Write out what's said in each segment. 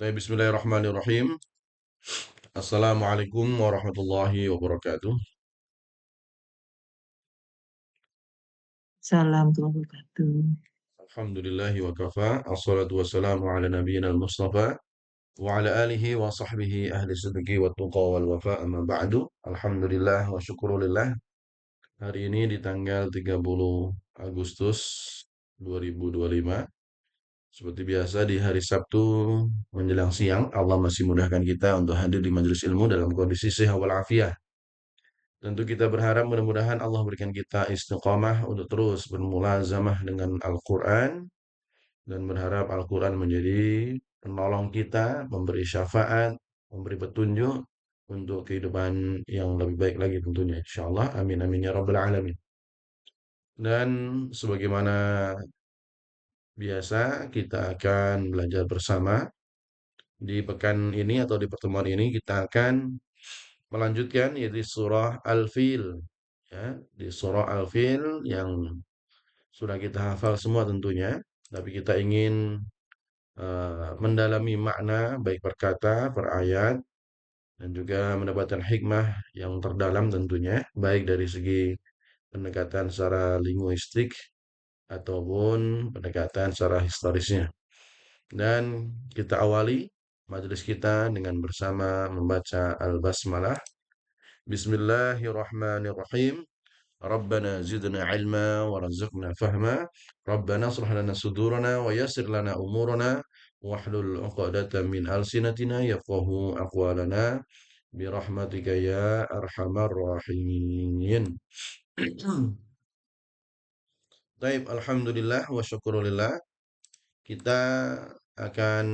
Bismillahirrahmanirrahim. Assalamualaikum warahmatullahi wabarakatuh. Salam warahmatullahi wabarakatuh. Alhamdulillahi wa kafa. Assalatu wassalamu ala nabiyyina al-mustafa wa ala alihi wa sahbihi ahli sidqi wa tuqa wal wafa amma ba'du. Alhamdulillah wa syukurulillah. Hari ini di tanggal 30 Agustus 2025. Seperti biasa di hari Sabtu menjelang siang, Allah masih mudahkan kita untuk hadir di majelis ilmu dalam kondisi sehat walafiat. Tentu kita berharap mudah-mudahan Allah berikan kita istiqamah untuk terus bermulazamah dengan Al-Quran dan berharap Al-Quran menjadi penolong kita, memberi syafaat, memberi petunjuk untuk kehidupan yang lebih baik lagi tentunya. InsyaAllah. Amin amin ya rabbal alamin. Dan sebagaimana biasa kita akan belajar bersama di pekan ini atau di pertemuan ini kita akan melanjutkan yaitu surah Al-Fil ya, di surah Al-Fil yang sudah kita hafal semua tentunya, tapi kita ingin mendalami makna baik per kata, per ayat, dan juga mendapatkan hikmah yang terdalam tentunya, baik dari segi pendekatan secara linguistik ataupun pendekatan secara historisnya. Dan kita awali majelis kita dengan bersama membaca Al-Basmalah. Bismillahirrahmanirrahim. ربنا زدنا علما ورزقنا فهما ربنا اصلح لنا صدورنا ويسر لنا أمورنا واحلل عقدة من ألسنتنا يفقه أقوالنا برحمتك يا أرحم الراحمين. Baik, alhamdulillah wa syukurillah. Kita akan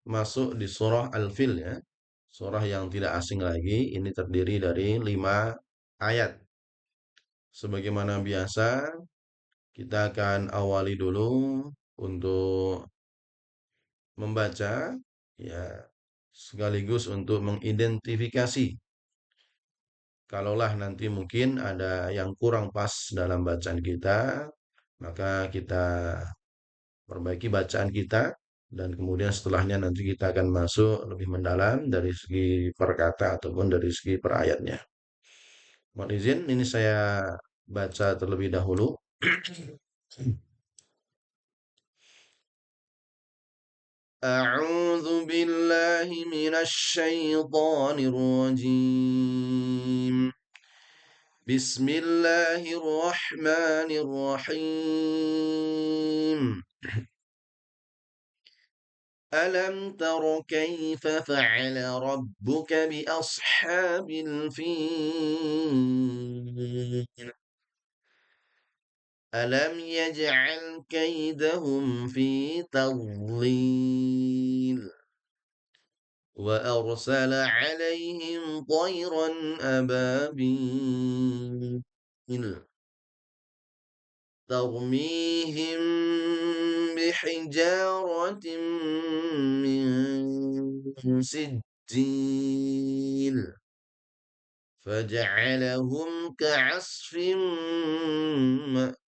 masuk di surah Al-Fil ya. Surah yang tidak asing lagi, ini terdiri dari 5 ayat. Sebagaimana biasa, kita akan awali dulu untuk membaca ya sekaligus untuk mengidentifikasi. Kalaulah nanti mungkin ada yang kurang pas dalam bacaan kita, maka kita perbaiki bacaan kita dan kemudian setelahnya nanti kita akan masuk lebih mendalam dari segi perkata ataupun dari segi per ayatnya. Mohon izin, ini saya baca terlebih dahulu. أعوذ بالله من الشيطان الرجيم. بسم الله الرحمن الرحيم. ألم تر كيف فعل ربك بأصحاب الفيل ألم يجعل كيدهم في تضليل وأرسل عليهم طيرا أبابيل ترميهم بحجارة من سجيل فجعلهم كعصف مأكول.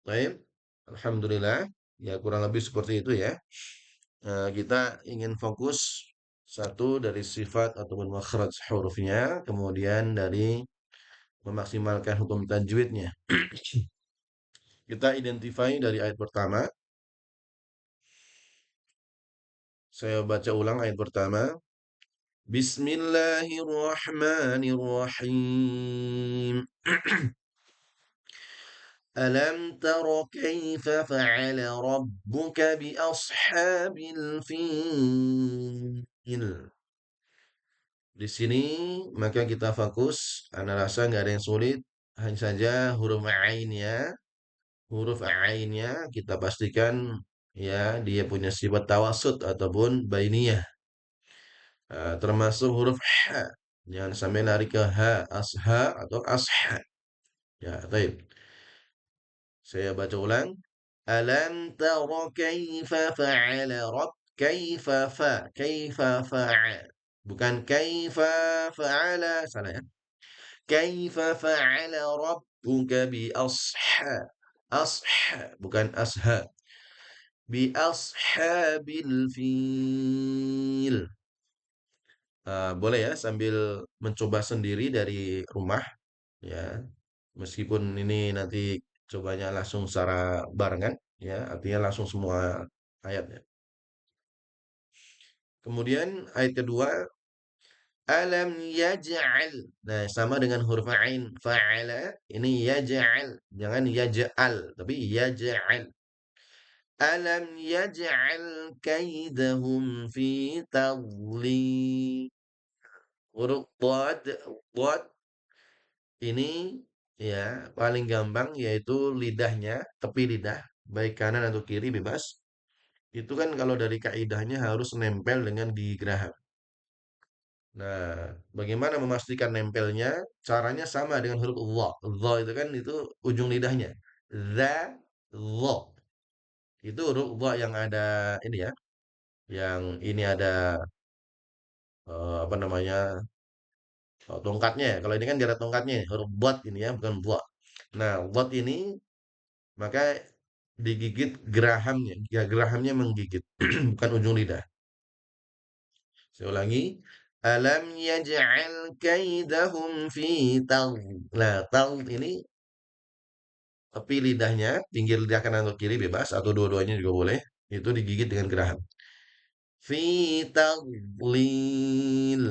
Baik, alhamdulillah. Ya kurang lebih seperti itu ya. Kita ingin fokus satu dari sifat ataupun makhraj hurufnya, kemudian dari memaksimalkan hukum tajwidnya. Kita identify dari ayat pertama. Saya baca ulang ayat pertama. Bismillahirrahmanirrahim. ألم تر كيف فعل ربك بأصحاب الفيل. Di sini maka kita fokus, Ana rasa nggak ada yang sulit, hanya saja huruf ainnya, huruf ainnya kita pastikan ya dia punya sifat tawasud ataupun bainiyah. Termasuk huruf ha, jangan sampai lari ke ha, asha atau asha. Ya, baik. Saya baca ulang. Alam tara kaifa fa'ala rabb kaifa fa'a. Bukan kaifa fa'ala, salah ya. Kaifa fa'ala rabbuka bi asha. Asha bukan asha. bi ashabil fil. Boleh ya sambil mencoba sendiri dari rumah ya. Meskipun ini nanti cobanya langsung secara barengan ya, artinya langsung semua ayatnya. Kemudian ayat kedua, alam yaj'al. Nah, sama dengan huruf ain fa'ala, ini yaj'al, jangan yaj'al, tapi yaj'al. Alam yaj'al kaidahum fi tadlil. Huruf dhad ini ya paling gampang yaitu lidahnya, tepi lidah, baik kanan atau kiri bebas. Itu kan kalau dari kaidahnya harus nempel dengan gigi geraham. Nah, bagaimana memastikan nempelnya? Caranya sama dengan huruf dha. Dha itu kan itu ujung lidahnya. Dza, dha. Itu huruf dha yang ada ini ya, yang ini ada apa namanya? Tongkatnya. Kalau ini kan tidak ada tongkatnya, huruf dhat ini ya, bukan dha. Nah, dhat ini maka digigit gerahamnya. Ya, gerahamnya menggigit, bukan ujung lidah. Saya ulangi. Alam yaj'al kaidahum fi tagh. Nah, tagh ini tepi lidahnya, pinggir lidah kanan atau kiri bebas atau dua-duanya juga boleh. Itu digigit dengan geraham. Fi taghlil.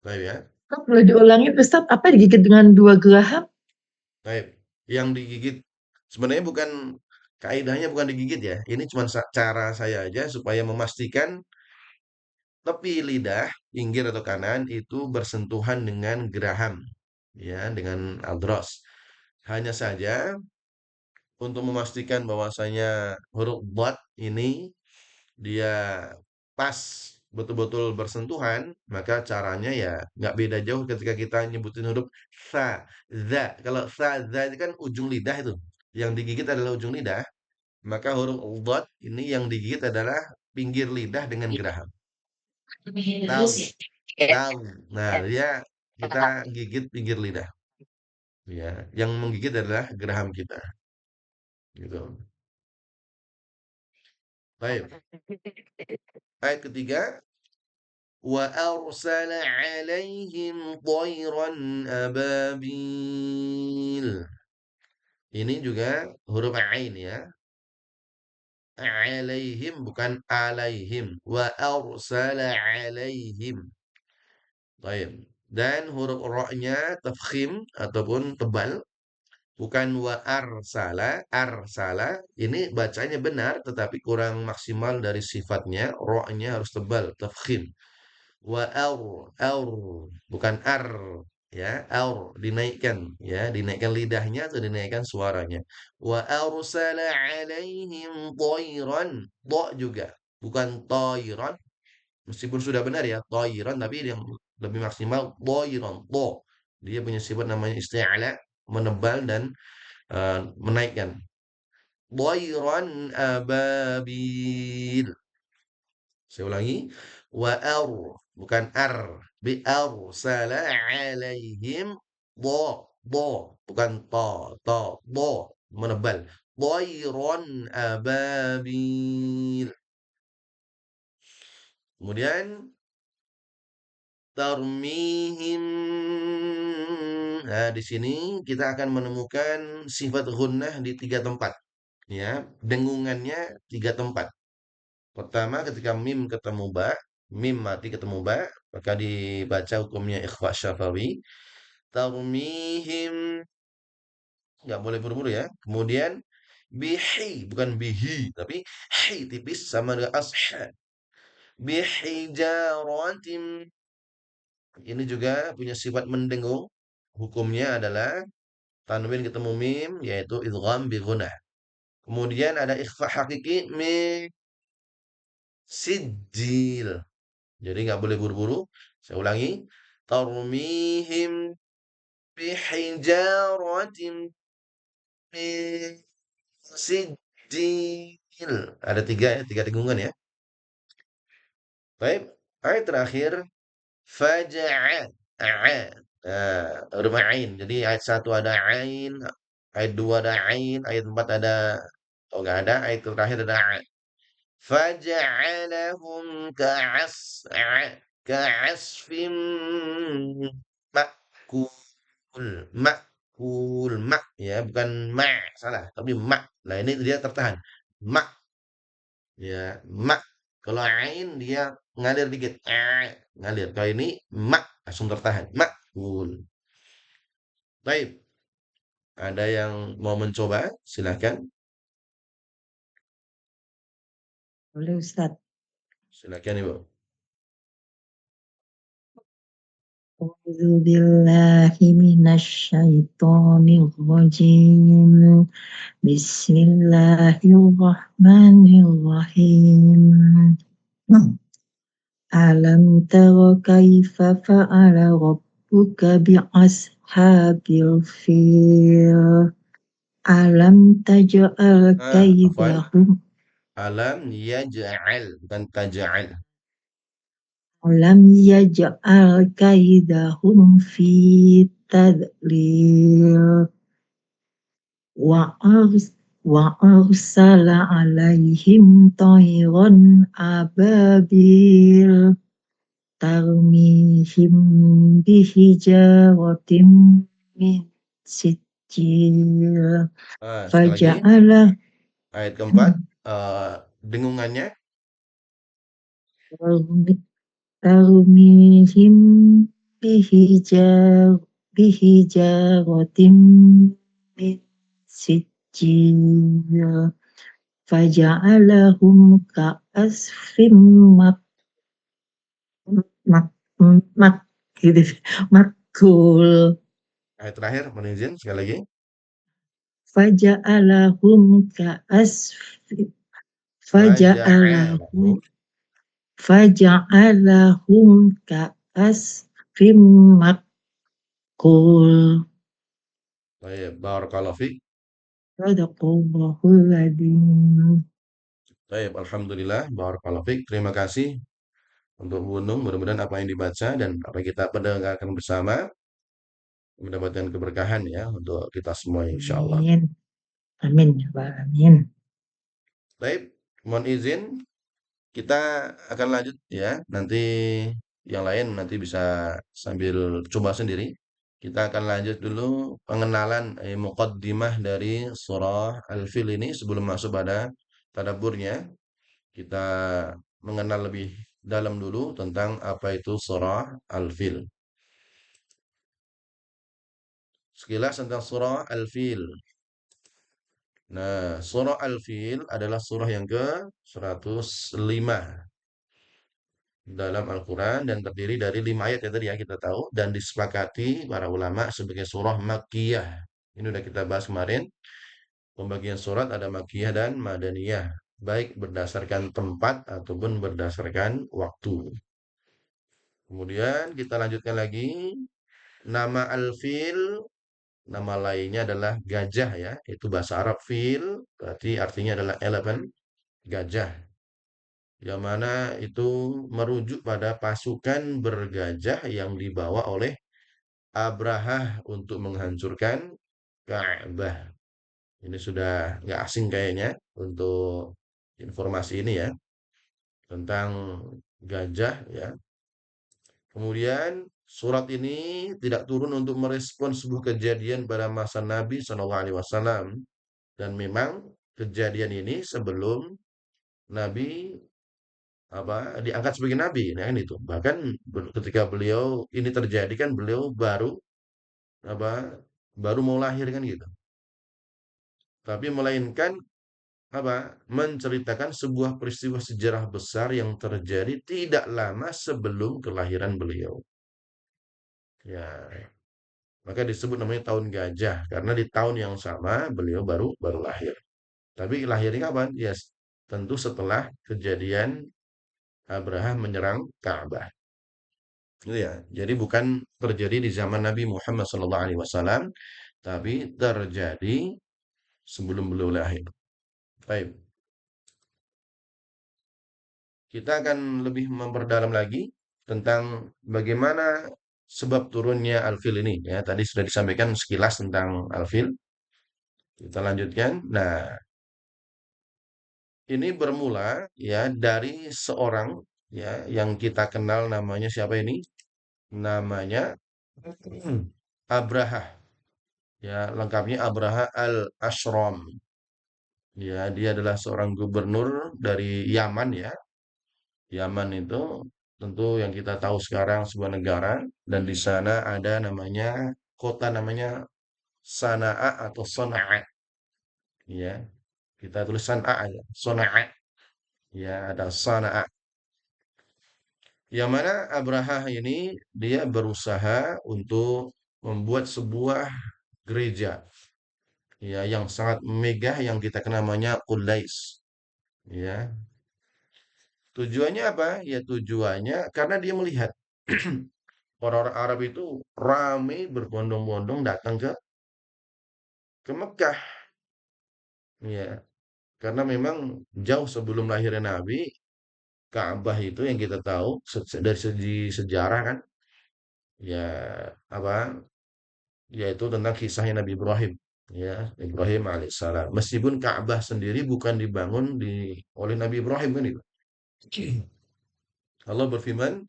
Baik ya. Kok boleh diulangi, Ustaz? Apa digigit dengan dua geraham? Baik. Yang digigit sebenarnya bukan kaidahnya bukan digigit ya. Ini cuma cara saya aja supaya memastikan tepi lidah pinggir atau kanan itu bersentuhan dengan geraham ya, dengan aldros. Hanya saja untuk memastikan bahwasanya huruf dot ini dia pas betul-betul bersentuhan, maka caranya ya nggak beda jauh ketika kita nyebutin huruf sa, za. Kalau sa, za itu kan ujung lidah itu. Yang digigit adalah ujung lidah, maka huruf dot ini yang digigit adalah pinggir lidah dengan geraham. Tahu, tahu. Nah, dia kita gigit pinggir lidah. Ya, yang menggigit adalah geraham kita. Gitu. Baik. Ayat ketiga, wa arsala alaihim طيرا ababil. Ini juga huruf ain ya. Alaihim bukan alaihim. Wa arsala alaihim. Baik. Dan huruf ra-nya tafkhim ataupun tebal. Bukan wa arsala. Arsala. Ini bacanya benar tetapi kurang maksimal dari sifatnya. Ra-nya harus tebal. Tafkhim. Wa aur bukan ar ya aur dinaikkan ya dinaikkan lidahnya atau dinaikkan suaranya wa arsala alaihim thayran do juga bukan thayran meskipun sudah benar ya thayran tapi yang lebih maksimal thayran do dia punya sifat namanya isti'ala menebal dan menaikkan thayran ababil. Saya ulangi. Wa ar, bukan ar. Bi arsala alaihim do, do, bukan to, to, do, menebal. Dhairan ababil. Kemudian tarmihim. Nah, di sini kita akan menemukan sifat gunnah di tiga tempat. Ya, dengungannya tiga tempat. Pertama ketika mim ketemu ba, mim mati ketemu ba, maka dibaca hukumnya ikhfa syafawi. Tarmihim nggak boleh buru-buru ya. Kemudian bihi bukan bihi tapi hi tipis sama dengan asha. Bihijaratim ini juga punya sifat mendengung. Hukumnya adalah tanwin ketemu mim yaitu idgham bi gunah. Kemudian ada ikhfa hakiki min sijil. Jadi nggak boleh buru-buru. Saya ulangi. Tarmihim bihijaratin min sijil. Ada tiga ya, tiga tikungan ya. Baik, ayat terakhir faja'a a. Nah, huruf ain. Jadi ayat satu ada ain, ayat dua ada ain, ayat empat ada Oh, nggak ada. Ayat terakhir ada a. Faja'alahum ka'asfim ma'kul. Ma'kul. Ma' ya, bukan ma' salah, tapi ma'. Nah, ini dia tertahan. Ma' ya, ma'. Kalau ain dia ngalir dikit. Ngalir. Kalau ini ma' langsung tertahan. Ma'kul. Baik, ada yang mau mencoba? Silakan. Boleh Ustaz. Silakan Ibu. A'udzu billahi minasyaitonir rajim. Bismillahirrahmanirrahim. Alam tara kaifa fa'ala rabbuka bi'ashabil fil. Alam taj'al Afwan. kaidahum. Alam yaj'al, bukan taj'al. Alam yaj'al kaidahum fi tadlil. Wa ars wa arsala alaihim tayran ababil tarmihim bihijaratin min sijil Sekali lagi, faja'ala ayat keempat, dengungannya. tarmihim bihijar bihijaratin min sijil faja'alahum ka'asfim mak mak mak gitu makul Ayat terakhir, mohon izin sekali lagi. faja'alahum ka'asfim faja'alahum Faja'alahum. faja'alahum ka'asfim makul. Baik, barakallahu fiik. Sadaqallahul adzim. Baik, alhamdulillah, barakallahu fiik. Terima kasih untuk Bu Nung. Mudah-mudahan apa yang dibaca dan apa yang kita pendengarkan bersama mendapatkan keberkahan ya untuk kita semua insyaallah. Amin. Amin ya Rabbal alamin. Baik, mohon izin kita akan lanjut ya. Nanti yang lain nanti bisa sambil coba sendiri. Kita akan lanjut dulu pengenalan muqaddimah dari surah Al-Fil ini sebelum masuk pada tadabburnya. Kita mengenal lebih dalam dulu tentang apa itu surah Al-Fil. Sekilas tentang surah Al-Fil. Nah, surah Al-Fil adalah surah yang ke-105 dalam Al-Quran dan terdiri dari 5 ayat ya tadi ya kita tahu dan disepakati para ulama sebagai surah Makkiyah. Ini udah kita bahas kemarin. Pembagian surat ada Makkiyah dan Madaniyah, baik berdasarkan tempat ataupun berdasarkan waktu. Kemudian kita lanjutkan lagi. Nama Al-Fil, nama lainnya adalah gajah ya. Itu bahasa Arab fil, berarti artinya adalah elephant, gajah. Yang mana itu merujuk pada pasukan bergajah yang dibawa oleh Abrahah untuk menghancurkan Ka'bah. Ini sudah nggak asing kayaknya untuk informasi ini ya tentang gajah ya. Kemudian surat ini tidak turun untuk merespon sebuah kejadian pada masa Nabi SAW dan memang kejadian ini sebelum Nabi diangkat sebagai nabi, nah kan itu. Bahkan ketika beliau ini terjadi kan beliau baru apa baru mau lahir kan gitu. Tapi melainkan menceritakan sebuah peristiwa sejarah besar yang terjadi tidak lama sebelum kelahiran beliau. Ya, maka disebut namanya tahun gajah karena di tahun yang sama beliau baru baru lahir. Tapi lahirnya kapan? Ya, tentu setelah kejadian Abraham menyerang Ka'bah. Gitu ya. Jadi bukan terjadi di zaman Nabi Muhammad SAW, tapi terjadi sebelum beliau lahir. Baik, kita akan lebih memperdalam lagi tentang bagaimana sebab turunnya Al-Fil ini. Ya, tadi sudah disampaikan sekilas tentang Al-Fil. Kita lanjutkan. Nah, ini bermula ya dari seorang ya yang kita kenal namanya siapa ini? Namanya Abraha. Ya, lengkapnya Abraha al-Ashram. Ya, dia adalah seorang gubernur dari Yaman ya. Yaman itu tentu yang kita tahu sekarang sebuah negara dan di sana ada namanya kota namanya Sana'a atau Sana'a ya. Kita tulis Sana'a ya. Sana'a ya ada Sana'a. Yang mana Abraha ini dia berusaha untuk membuat sebuah gereja ya yang sangat megah yang kita kenal namanya Qulais ya. Tujuannya apa? Ya tujuannya karena dia melihat orang-orang Arab itu ramai berbondong-bondong datang ke Mekah ya. Karena memang jauh sebelum lahirnya Nabi, Ka'bah itu yang kita tahu dari segi sejarah kan ya apa yaitu tentang kisahnya Nabi Ibrahim ya Ibrahim alaihissalam. Meskipun Ka'bah sendiri bukan dibangun oleh Nabi Ibrahim kan itu. Allah berfirman,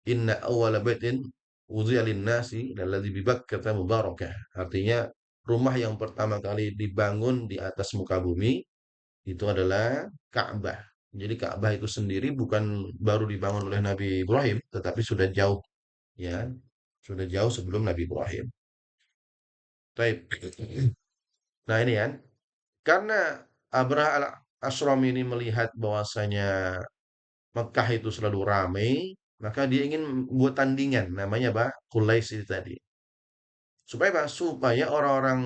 Inna awwala baitin wudi'a lin-nasi lalladzi bi Bakkata mubarakah. Artinya rumah yang pertama kali dibangun di atas muka bumi itu adalah Ka'bah. Jadi Ka'bah itu sendiri bukan baru dibangun oleh Nabi Ibrahim, tetapi sudah jauh ya, sudah jauh sebelum Nabi Ibrahim. Baik. Nah ini kan, karena Abraha al-Ashram ini melihat bahwasanya Mekah itu selalu ramai, maka dia ingin buat tandingan, namanya apa? Qulaisi tadi. Supaya apa? Supaya orang-orang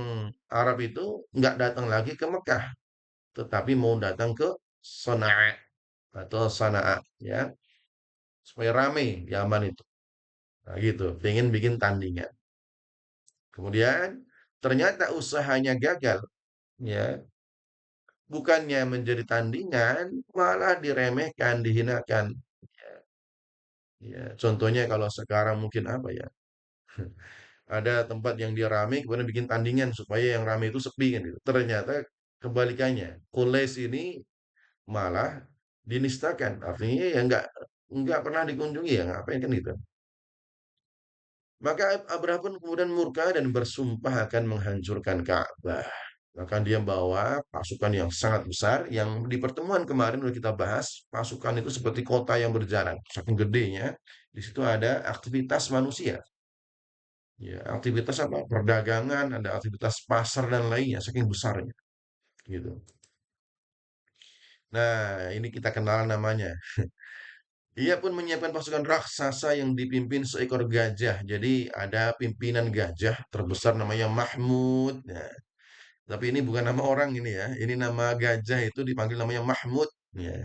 Arab itu nggak datang lagi ke Mekah, tetapi mau datang ke Sana'a atau Sana'a, ya, supaya ramai Yaman itu. Nah, gitu, pengen bikin tandingan. Kemudian ternyata usahanya gagal, ya. Bukannya menjadi tandingan, malah diremehkan, dihinakan. Ya, contohnya kalau sekarang mungkin apa ya? Ada tempat yang dia rame, kemudian bikin tandingan supaya yang rame itu sepi kan gitu. Ternyata kebalikannya. Koles ini malah dinistakan. Artinya ya nggak pernah dikunjungi ya ngapain kan gitu. Maka Abraham pun kemudian murka dan bersumpah akan menghancurkan Ka'bah. Maka dia bawa pasukan yang sangat besar yang di pertemuan kemarin udah kita bahas, pasukan itu seperti kota yang berjalan, saking gedenya. Di situ ada aktivitas manusia. Ya, aktivitas apa? Perdagangan, ada aktivitas pasar dan lainnya, saking besarnya, gitu. Nah, ini kita kenal namanya. Ia pun menyiapkan pasukan raksasa yang dipimpin seekor gajah. Jadi ada pimpinan gajah terbesar namanya Mahmud. Nah, tapi ini bukan nama orang ini ya. Ini nama gajah itu dipanggil namanya Mahmud. Ya,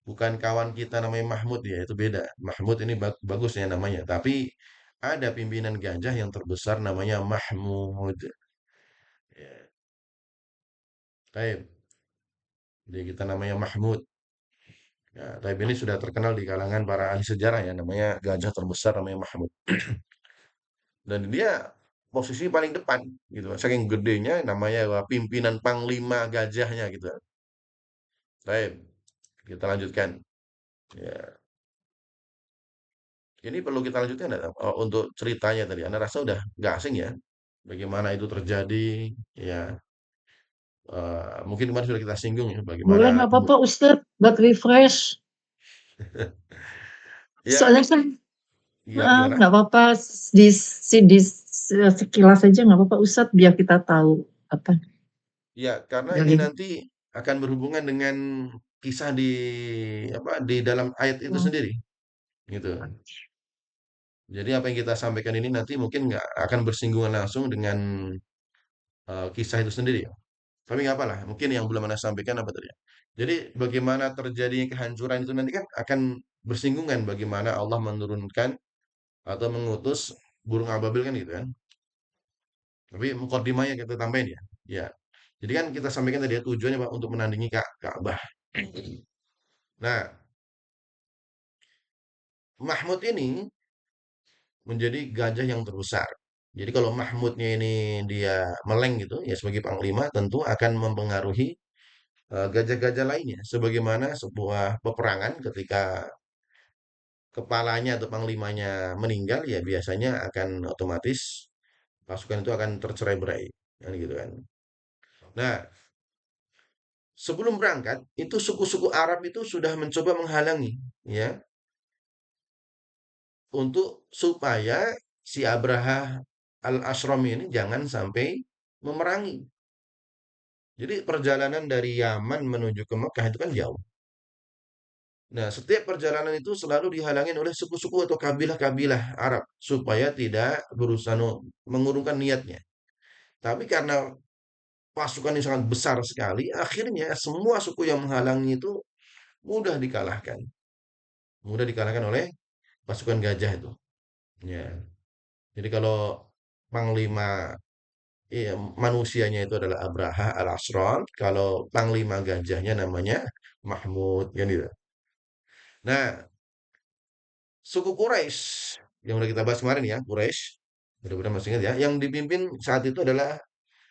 bukan kawan kita namanya Mahmud ya, itu beda. Mahmud ini bagus ya namanya. Tapi ada pimpinan gajah yang terbesar namanya Mahmud. Ya, baik. Jadi kita namanya Mahmud. Ya, tapi ini sudah terkenal di kalangan para ahli sejarah ya, namanya gajah terbesar namanya Mahmud. Dan dia posisi paling depan gitu. Saking gedenya namanya pimpinan panglima gajahnya gitu. Baik, kita lanjutkan. Ya, ini perlu kita lanjutkan nggak? Oh, untuk ceritanya tadi. Anda rasa udah nggak asing ya? Bagaimana itu terjadi? Ya, mungkin kemarin sudah kita singgung ya, bagaimana Boleh nggak apa-apa Ustadz buat refresh. ya, Soalnya kan ya gimana? nggak apa-apa di sekilas aja nggak apa-apa Ustadz biar kita tahu apa Ya, karena ini dari. nanti akan berhubungan dengan kisah di apa di dalam ayat itu sendiri, gitu. Jadi apa yang kita sampaikan ini nanti mungkin nggak akan bersinggungan langsung dengan kisah itu sendiri ya. Tapi nggak apalah, mungkin yang belum Anda sampaikan apa tadi ya. Jadi bagaimana terjadinya kehancuran itu nanti kan akan bersinggungan bagaimana Allah menurunkan atau mengutus burung ababil kan gitu kan. Tapi mukadimahnya kita tambahin ya. Ya. Jadi kan kita sampaikan tadi ya tujuannya Pak untuk menandingi Ka'bah. Nah, Mahmud ini menjadi gajah yang terbesar. Jadi kalau Mahmudnya ini dia meleng gitu ya sebagai panglima tentu akan mempengaruhi gajah-gajah lainnya. Sebagaimana sebuah peperangan ketika kepalanya atau panglimanya meninggal, ya biasanya akan otomatis pasukan itu akan tercerai-berai, kan gitu kan. Nah, sebelum berangkat itu suku-suku Arab itu sudah mencoba menghalangi, ya, untuk supaya si Abraha al-Ashram ini jangan sampai memerangi. Jadi perjalanan dari Yaman menuju ke Mekah itu kan jauh. Nah, setiap perjalanan itu selalu dihalangi oleh suku-suku atau kabilah-kabilah Arab supaya tidak berusaha mengurungkan niatnya. Tapi karena pasukan yang sangat besar sekali, akhirnya semua suku yang menghalangi itu mudah dikalahkan. Mudah dikalahkan oleh pasukan gajah itu. Ya. Jadi kalau panglima manusianya itu adalah Abraha al-Asram, kalau panglima gajahnya namanya Mahmud, kan gitu. Nah, suku Quraisy yang udah kita bahas kemarin ya, Quraisy, mudah-mudahan masih ingat ya, yang dipimpin saat itu adalah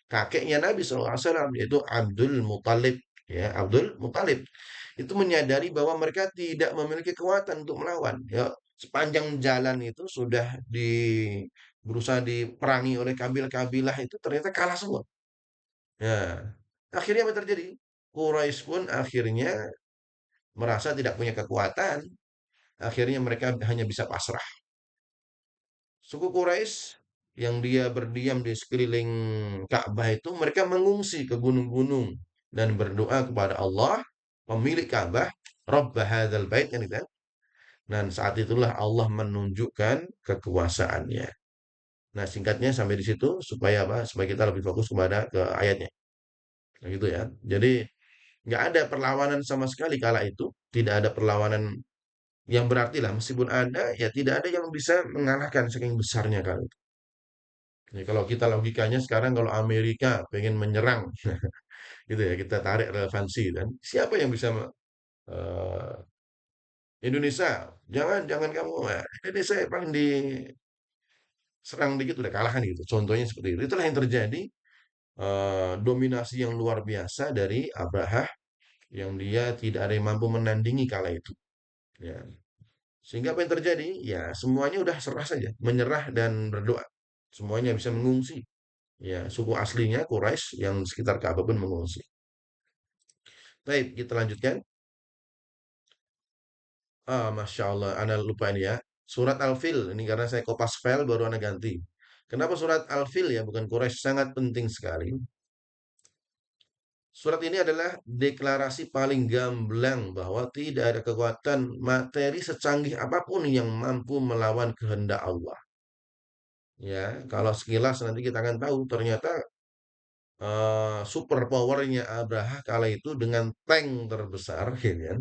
kakeknya Nabi SAW, yaitu Abdul Muthalib. Ya, Abdul Muthalib itu menyadari bahwa mereka tidak memiliki kekuatan untuk melawan. Ya, sepanjang jalan itu sudah berusaha diperangi oleh kabilah-kabilah itu ternyata kalah semua. Ya, akhirnya apa yang terjadi? Quraisy pun akhirnya merasa tidak punya kekuatan. Akhirnya mereka hanya bisa pasrah. Suku Quraisy yang dia berdiam di sekeliling Ka'bah itu mereka mengungsi ke gunung-gunung dan berdoa kepada Allah, pemilik Ka'bah, Rabb hadzal bait, kan itu. Dan saat itulah Allah menunjukkan kekuasaannya. Nah, singkatnya sampai di situ supaya apa? Supaya kita lebih fokus kepada ke ayatnya. Nah, gitu ya. Jadi nggak ada perlawanan sama sekali kala itu, tidak ada perlawanan yang berarti lah. Meskipun ada, ya tidak ada yang bisa mengalahkan saking besarnya kali itu. Ya, kalau kita logikanya sekarang kalau Amerika pengen menyerang, gitu ya, kita tarik relevansi dan siapa yang bisa eh, Indonesia, jangan jangan kamu, Indonesia paling diserang dikit udah kalah kan gitu. Contohnya seperti itu. Itulah yang terjadi, dominasi yang luar biasa dari Abraha yang dia tidak ada yang mampu menandingi kala itu. Ya. Sehingga apa yang terjadi? Ya semuanya udah serah saja, menyerah dan berdoa. Semuanya bisa mengungsi. Ya, suku aslinya Quraisy yang sekitar Ka'bah pun mengungsi. Baik, kita lanjutkan. Masya Allah, Anda lupa ini ya. Surat Al-Fil, ini karena saya kopas file baru Anda ganti. Kenapa surat Al-Fil ya, bukan Quraisy? Sangat penting sekali. Surat ini adalah deklarasi paling gamblang bahwa tidak ada kekuatan materi secanggih apapun yang mampu melawan kehendak Allah. Ya, kalau sekilas nanti kita akan tahu ternyata super powernya Abraha kala itu dengan tank terbesar, gitu kan,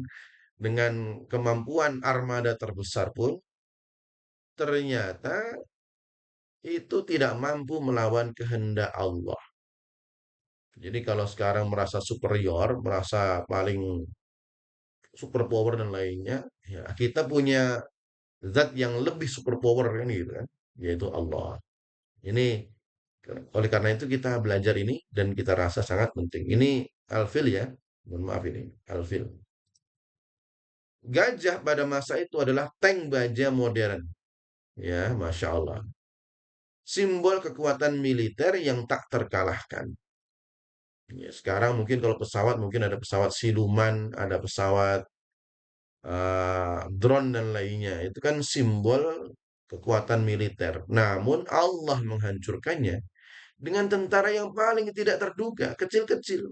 dengan kemampuan armada terbesar pun ternyata itu tidak mampu melawan kehendak Allah. Jadi kalau sekarang merasa superior, merasa paling super power dan lainnya, ya kita punya zat yang lebih super power kan gitu kan, yaitu Allah. Ini oleh karena itu kita belajar ini dan kita rasa sangat penting. Ini Alfil ya, mohon maaf ini Alfil. Gajah pada masa itu adalah tank baja modern. Ya, Masya Allah. Simbol kekuatan militer yang tak terkalahkan. Ya, sekarang mungkin kalau pesawat, mungkin ada pesawat siluman, ada pesawat drone dan lainnya. Itu kan simbol kekuatan militer. Namun Allah menghancurkannya dengan tentara yang paling tidak terduga, kecil-kecil,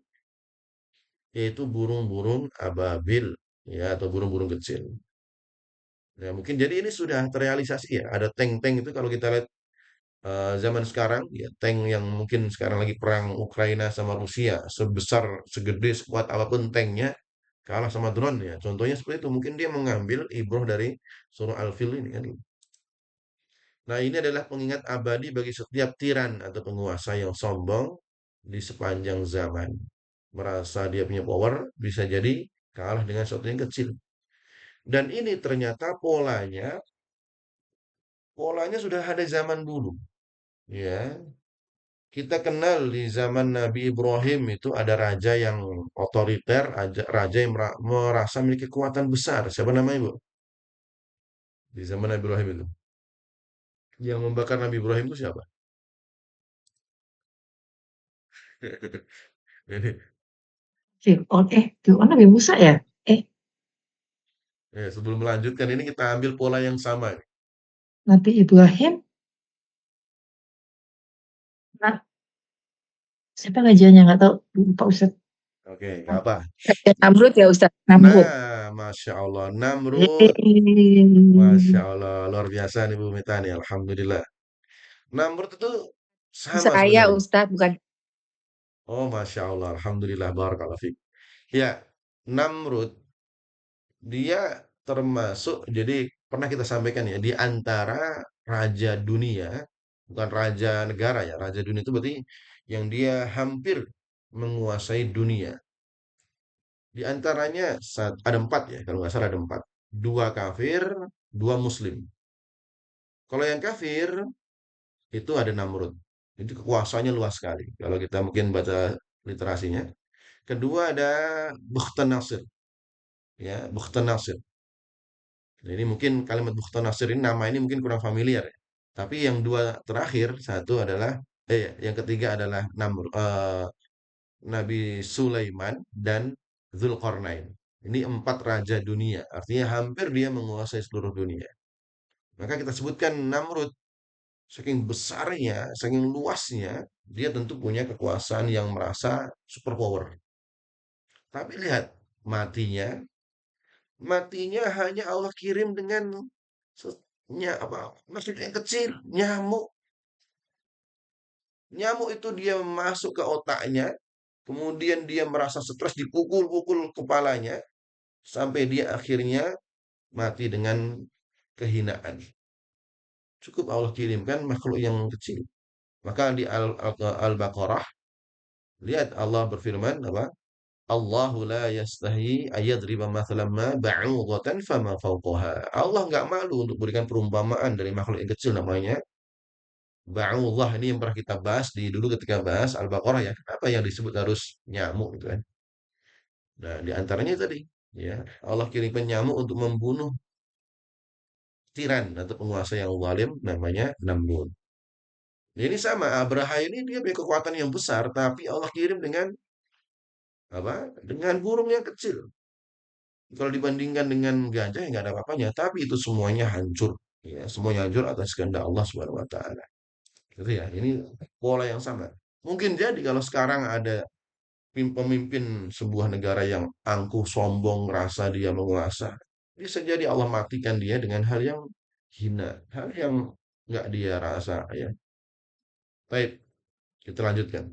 yaitu burung-burung ababil, ya, atau burung-burung kecil. Nah, mungkin jadi ini sudah terrealisasi ya. Ada tank-tank itu kalau kita lihat zaman sekarang, ya tank yang mungkin sekarang lagi perang Ukraina sama Rusia, sebesar, segede, sekuat apapun tanknya, kalah sama drone ya. Contohnya seperti itu. Mungkin dia mengambil ibroh dari surah Al-Fil ini kan. Nah, ini adalah pengingat abadi bagi setiap tiran atau penguasa yang sombong di sepanjang zaman. Merasa dia punya power, bisa jadi kalah dengan sesuatu yang kecil. Dan ini ternyata polanya sudah ada zaman dulu, ya. Kita kenal di zaman Nabi Ibrahim itu ada raja yang otoriter, raja yang merasa memiliki kekuatan besar. Siapa namanya, Bu? Di zaman Nabi Ibrahim itu. Yang membakar Nabi Ibrahim itu siapa? Ini, Fir'aun, Fir'aun Nabi Musa ya? Eh, sebelum melanjutkan ini kita ambil pola yang sama. Nabi Ibrahim, nah, siapa rajanya nggak tahu, lupa Ustaz. Oke, nggak apa. Namrud ya Ustaz, Namrud. Nah, Masya Allah, Namrud. Masya Eh, Allah, luar biasa nih Bu Mita nih, Alhamdulillah. Namrud itu sama saya sebenarnya. Ustaz, bukan. Oh, Masya Allah, Alhamdulillah, barakallahu fiik. Ya, Namrud, dia termasuk, jadi pernah kita sampaikan ya, di antara raja dunia, bukan raja negara ya, raja dunia itu berarti yang dia hampir menguasai dunia. Di antaranya ada empat ya, kalau nggak salah ada empat. Dua kafir, dua muslim. Kalau yang kafir, itu ada Namrud. Itu kekuasaannya luas sekali. Kalau kita mungkin baca literasinya. Kedua ada Bukhtanasir, ya, Bukhtanasir. Nah, ini mungkin kalimat Bukhtanasir ini nama ini mungkin kurang familiar ya. Tapi yang dua terakhir satu adalah yang ketiga adalah Nabi Sulaiman dan Zulkarnain. Ini empat raja dunia, artinya hampir dia menguasai seluruh dunia. Maka kita sebutkan Namrud, saking besarnya, saking luasnya, dia tentu punya kekuasaan yang merasa superpower. Tapi lihat, matinya, matinya hanya Allah kirim dengan apa, maksud yang kecil, nyamuk. Nyamuk itu dia masuk ke otaknya, kemudian dia merasa stres, dipukul-pukul kepalanya, sampai dia akhirnya mati dengan kehinaan. Cukup Allah kirimkan makhluk yang kecil. Maka di Al-Baqarah, lihat Allah berfirman apa? Allahu la yastahi ayadriba mathalan ma ba'udatan fama fawqaha. Allah nggak malu untuk berikan perumpamaan dari makhluk yang kecil namanya ba'udah. Ini yang pernah kita bahas di dulu ketika bahas Al-Baqarah ya. Kenapa yang disebut harus nyamuk gitu kan? Nah, di antaranya tadi ya, Allah kirimkan nyamuk untuk membunuh tiran atau penguasa yang zalim namanya Namrud. Ini sama, Abraha ini dia punya kekuatan yang besar, tapi Allah kirim dengan apa? Dengan burung yang kecil. Kalau dibandingkan dengan gajah ya nggak ada apa-apanya, tapi itu semuanya hancur. Ya, semuanya hancur atas kehendak Allah Subhanahu wa taala. Gitu ya. Ini pola yang sama. Mungkin jadi kalau sekarang ada pemimpin sebuah negara yang angkuh, sombong, rasa dia menguasa, bisa jadi Allah matikan dia dengan hal yang hina, hal yang nggak dia rasa ya. Baik, kita lanjutkan.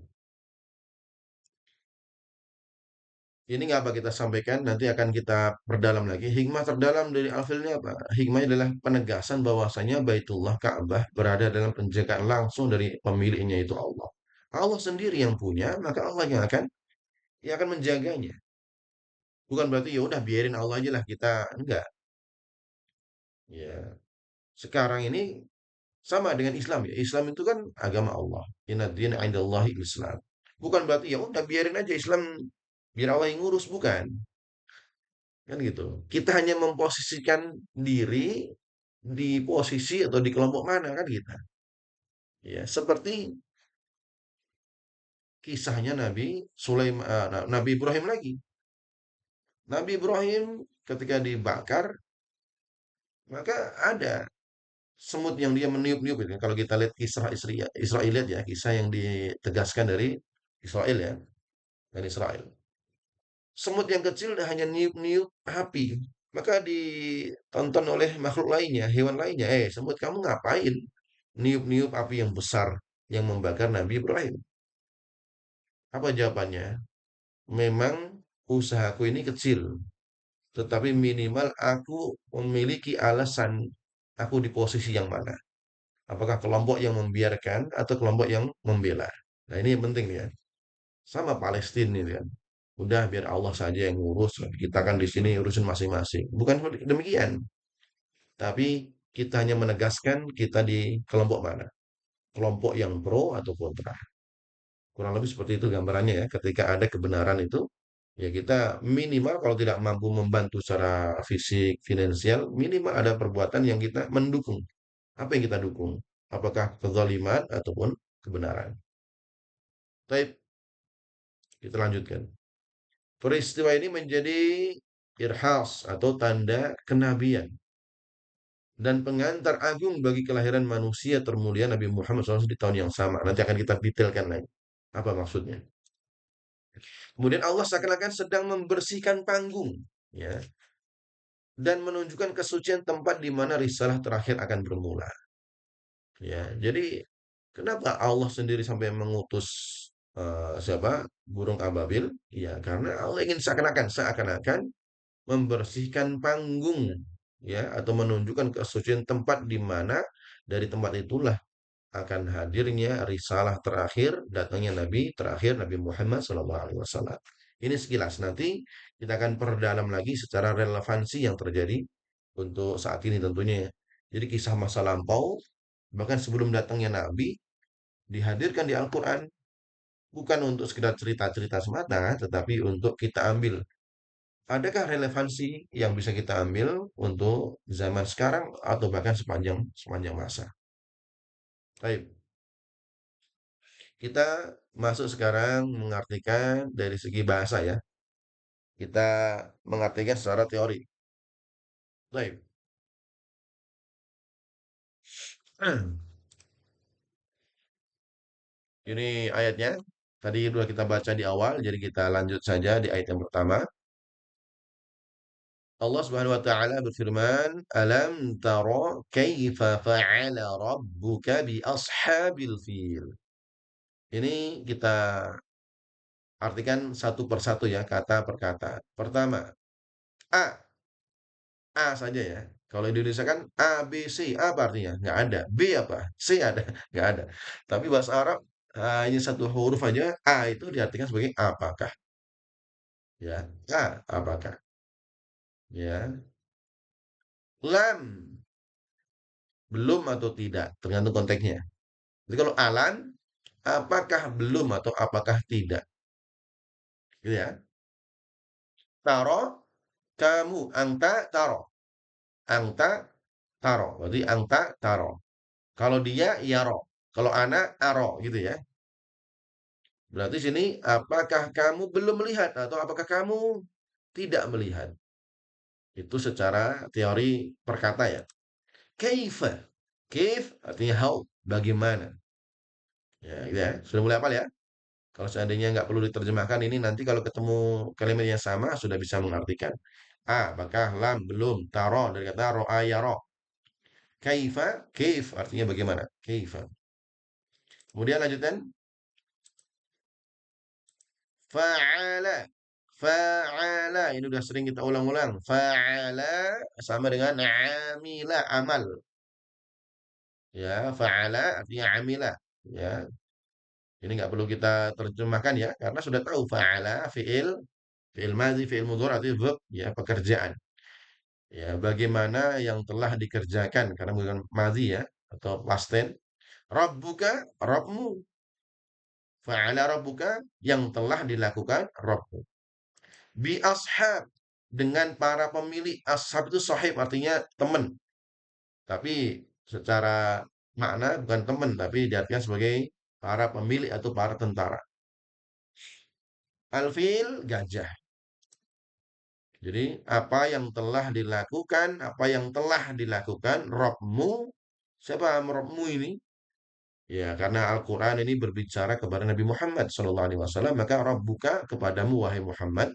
Ini nggak apa kita sampaikan, nanti akan kita perdalam lagi. Hikmah terdalam dari Alfil ini apa? Hikmahnya adalah penegasan bahwasanya Baitullah Ka'bah berada dalam penjagaan langsung dari pemiliknya itu Allah. Allah sendiri yang punya, maka Allah yang akan menjaganya. Bukan berarti ya udah biarin Allah aja lah kita enggak. Ya, sekarang ini sama dengan Islam ya. Islam itu kan agama Allah. Inna dina indallahi Islam. Bukan berarti ya udah biarin aja Islam biar Allah yang ngurus, bukan. Kan gitu. Kita hanya memposisikan diri di posisi atau di kelompok mana kan kita. Ya, seperti kisahnya Nabi Sulaiman, Nabi Ibrahim lagi. Nabi Ibrahim ketika dibakar, maka ada semut yang dia meniup-niup itu. Kalau kita lihat kisah Israeliat ya, kisah yang ditegaskan dari Israel ya, dari Israel. Semut yang kecil hanya niup-niup api. Maka ditonton oleh makhluk lainnya, hewan lainnya. Semut kamu ngapain? Niup-niup api yang besar yang membakar Nabi Ibrahim. Apa jawabannya? Memang usahaku ini kecil, tetapi minimal aku memiliki alasan aku di posisi yang mana. Apakah kelompok yang membiarkan atau kelompok yang membela? Nah, ini yang penting ya. Sama Palestina ini kan. Udah biar Allah saja yang ngurus, kita kan di sini urusin masing-masing. Bukan seperti demikian. Tapi kita hanya menegaskan kita di kelompok mana. Kelompok yang pro atau kontra. Kurang lebih seperti itu gambarannya ya. Ketika ada kebenaran itu, ya kita minimal kalau tidak mampu membantu secara fisik, finansial, minimal ada perbuatan yang kita mendukung. Apa yang kita dukung? Apakah kezaliman ataupun kebenaran? Baik, kita lanjutkan. Peristiwa ini menjadi irhas atau tanda kenabian dan pengantar agung bagi kelahiran manusia termulia Nabi Muhammad SAW di tahun yang sama. Nanti akan kita detailkan lagi. Apa maksudnya? Kemudian Allah seakan-akan sedang membersihkan panggung, ya, dan menunjukkan kesucian tempat di mana risalah terakhir akan bermula. Ya, jadi kenapa Allah sendiri sampai mengutus siapa? Burung ababil? Ya, karena Allah ingin seakan-akan membersihkan panggung, ya, atau menunjukkan kesucian tempat di mana dari tempat itulah akan hadirnya risalah terakhir, datangnya Nabi terakhir Nabi Muhammad SAW. Ini sekilas, nanti kita akan perdalam lagi secara relevansi yang terjadi untuk saat ini tentunya. Jadi kisah masa lampau, bahkan sebelum datangnya Nabi, dihadirkan di Al-Quran, bukan untuk sekedar cerita-cerita semata, tetapi untuk kita ambil. Adakah relevansi yang bisa kita ambil untuk zaman sekarang atau bahkan sepanjang sepanjang masa? Baik, kita masuk sekarang mengartikan dari segi bahasa ya. Kita mengartikan secara teori. Baik. Ini ayatnya. Tadi sudah kita baca di awal, jadi kita lanjut saja di ayat yang pertama. Allah Subhanahu wa taala berfirman, "Alam tara kaifa fa'ala rabbuka bi ashabil fil." Ini kita artikan satu persatu ya, kata per kata. Pertama, A, A saja ya. Kalau Indonesia kan A, B, C, apa artinya? Nggak ada. B apa? C ada? Nggak ada. Tapi bahasa Arab hanya satu huruf aja, A itu diartikan sebagai apakah. Ya, A, apakah. Ya, lam, belum atau tidak, tergantung konteksnya. Jadi kalau alan, apakah belum atau apakah tidak. Gitu ya. Taro, kamu, angta, taro. Angta, taro. Berarti angta, taro. Kalau dia, yaro. Kalau anak, aro. Gitu ya. Berarti sini, apakah kamu belum melihat atau apakah kamu tidak melihat? Itu secara teori perkata ya. Kaifa. Kaif artinya how, bagaimana. Ya, gitu ya. Sudah mulai hafal ya? Kalau seandainya nggak perlu diterjemahkan ini nanti kalau ketemu kalimat yang sama sudah bisa mengartikan. A, apakah lam belum taro dari kata ro'a yaro. Kaifa, kaif artinya bagaimana? Kaifa. Kemudian lanjutkan fa'ala. Fa'ala ini udah sering kita ulang-ulang. Fa'ala sama dengan amila amal. Ya, fa'ala artinya amila. Ya, ini nggak perlu kita terjemahkan ya karena sudah tahu fa'ala fi'il, fi'il madhi, fi'il mudhari artinya verb ya pekerjaan. Ya, bagaimana yang telah dikerjakan karena bukan madhi ya atau past tense. Rabbuka, Rabbmu. Fa'ala rabbuka yang telah dilakukan Rabbmu. Bi ashab dengan para pemilik. Ashab itu sahib artinya teman. Tapi secara makna bukan teman tapi diartikan sebagai para pemilik atau para tentara. Alfil gajah. Jadi apa yang telah dilakukan, apa yang telah dilakukan Rabbmu, siapa Rabbmu ini? Ya, karena Al-Quran ini berbicara kepada Nabi Muhammad SAW, maka Rabbuka kepadamu wahai Muhammad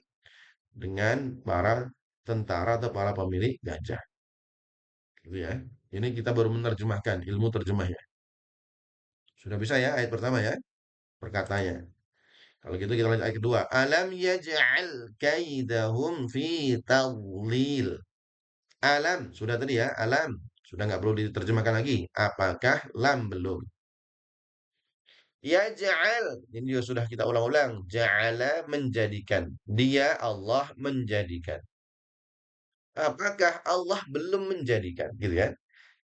dengan para tentara atau para pemilik gajah. Gitu ya. Ini kita baru menerjemahkan ilmu terjemah ya. Sudah bisa ya ayat pertama ya, perkatanya. Kalau gitu kita lanjut ayat kedua. Alam yaj'al kaidahum fi tadlil. Alam, sudah tadi ya, alam. Sudah nggak perlu diterjemahkan lagi. Apakah lam belum? Yaj'al, ini juga sudah kita ulang-ulang. Ja'ala menjadikan. Dia Allah menjadikan. Apakah Allah belum menjadikan? Gitu kan?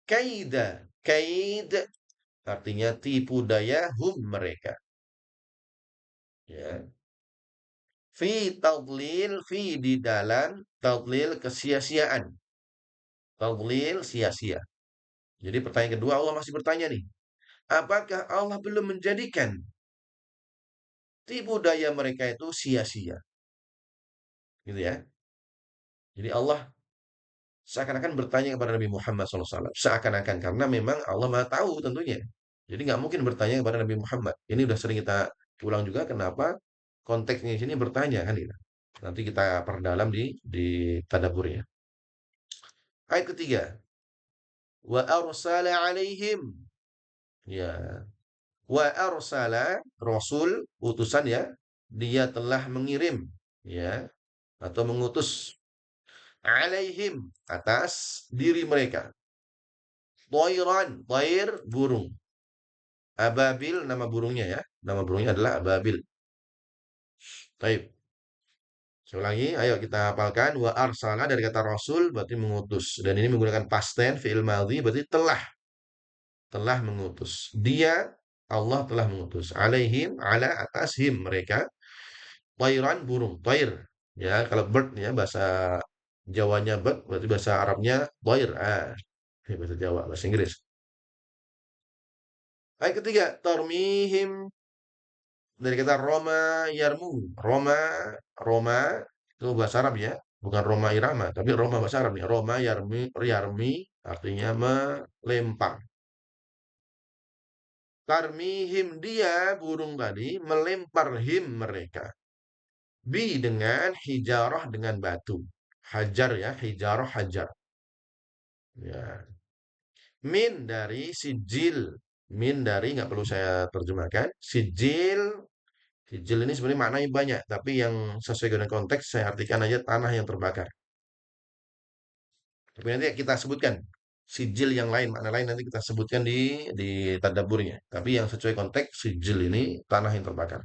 Kaida. Kaid artinya tipu daya hum mereka. Ya. Fi tadlil, fi di dalam tadlil kesia-siaan. Tadlil sia-sia. Jadi pertanyaan kedua Allah masih bertanya nih. Apakah Allah belum menjadikan tipu daya mereka itu sia-sia? Gitu ya. Jadi Allah seakan-akan bertanya kepada Nabi Muhammad SAW. Seakan-akan karena memang Allah Maha tahu tentunya. Jadi nggak mungkin bertanya kepada Nabi Muhammad. Ini udah sering kita ulang juga kenapa konteksnya di sini bertanya kan gitu. Nanti kita perdalam di tadaburnya. Ayat ketiga, wa arsala alaihim. Ya, wa arsala rasul utusan ya. Dia telah mengirim ya atau mengutus alaihim atas diri mereka. Toiran, toir burung. Ababil nama burungnya ya. Nama burungnya adalah ababil. Baik. Saya ulangi, ayo kita hafalkan wa arsala dari kata rasul berarti mengutus dan ini menggunakan past tense fi'il madhi berarti telah mengutus. Dia Allah telah mengutus alaihim ala atas mereka tairan burung, tair. Ya, kalau bird ya bahasa Jawanya bird berarti bahasa Arabnya tair. Bahasa Jawa, bahasa Inggris. Ayat ketiga, tarmihim dari kata Roma Yarmu. Roma, Roma itu bahasa Arab ya, bukan Roma Irama, tapi Roma bahasa Arab nih. Roma Yarmi, Yarmi artinya melempar. Karmihim dia burung tadi melempar him mereka. Bi dengan hijarah dengan batu. Hajar ya, hijarah hajar. Ya. Min dari sijil. Min dari nggak perlu saya terjemahkan. Sijil Sijil ini sebenarnya maknanya banyak, tapi yang sesuai dengan konteks saya artikan aja tanah yang terbakar. Tapi nanti kita sebutkan sijil yang lain, makna lain nanti kita sebutkan di tadaburnya. Tapi yang sesuai konteks sijil ini tanah yang terbakar.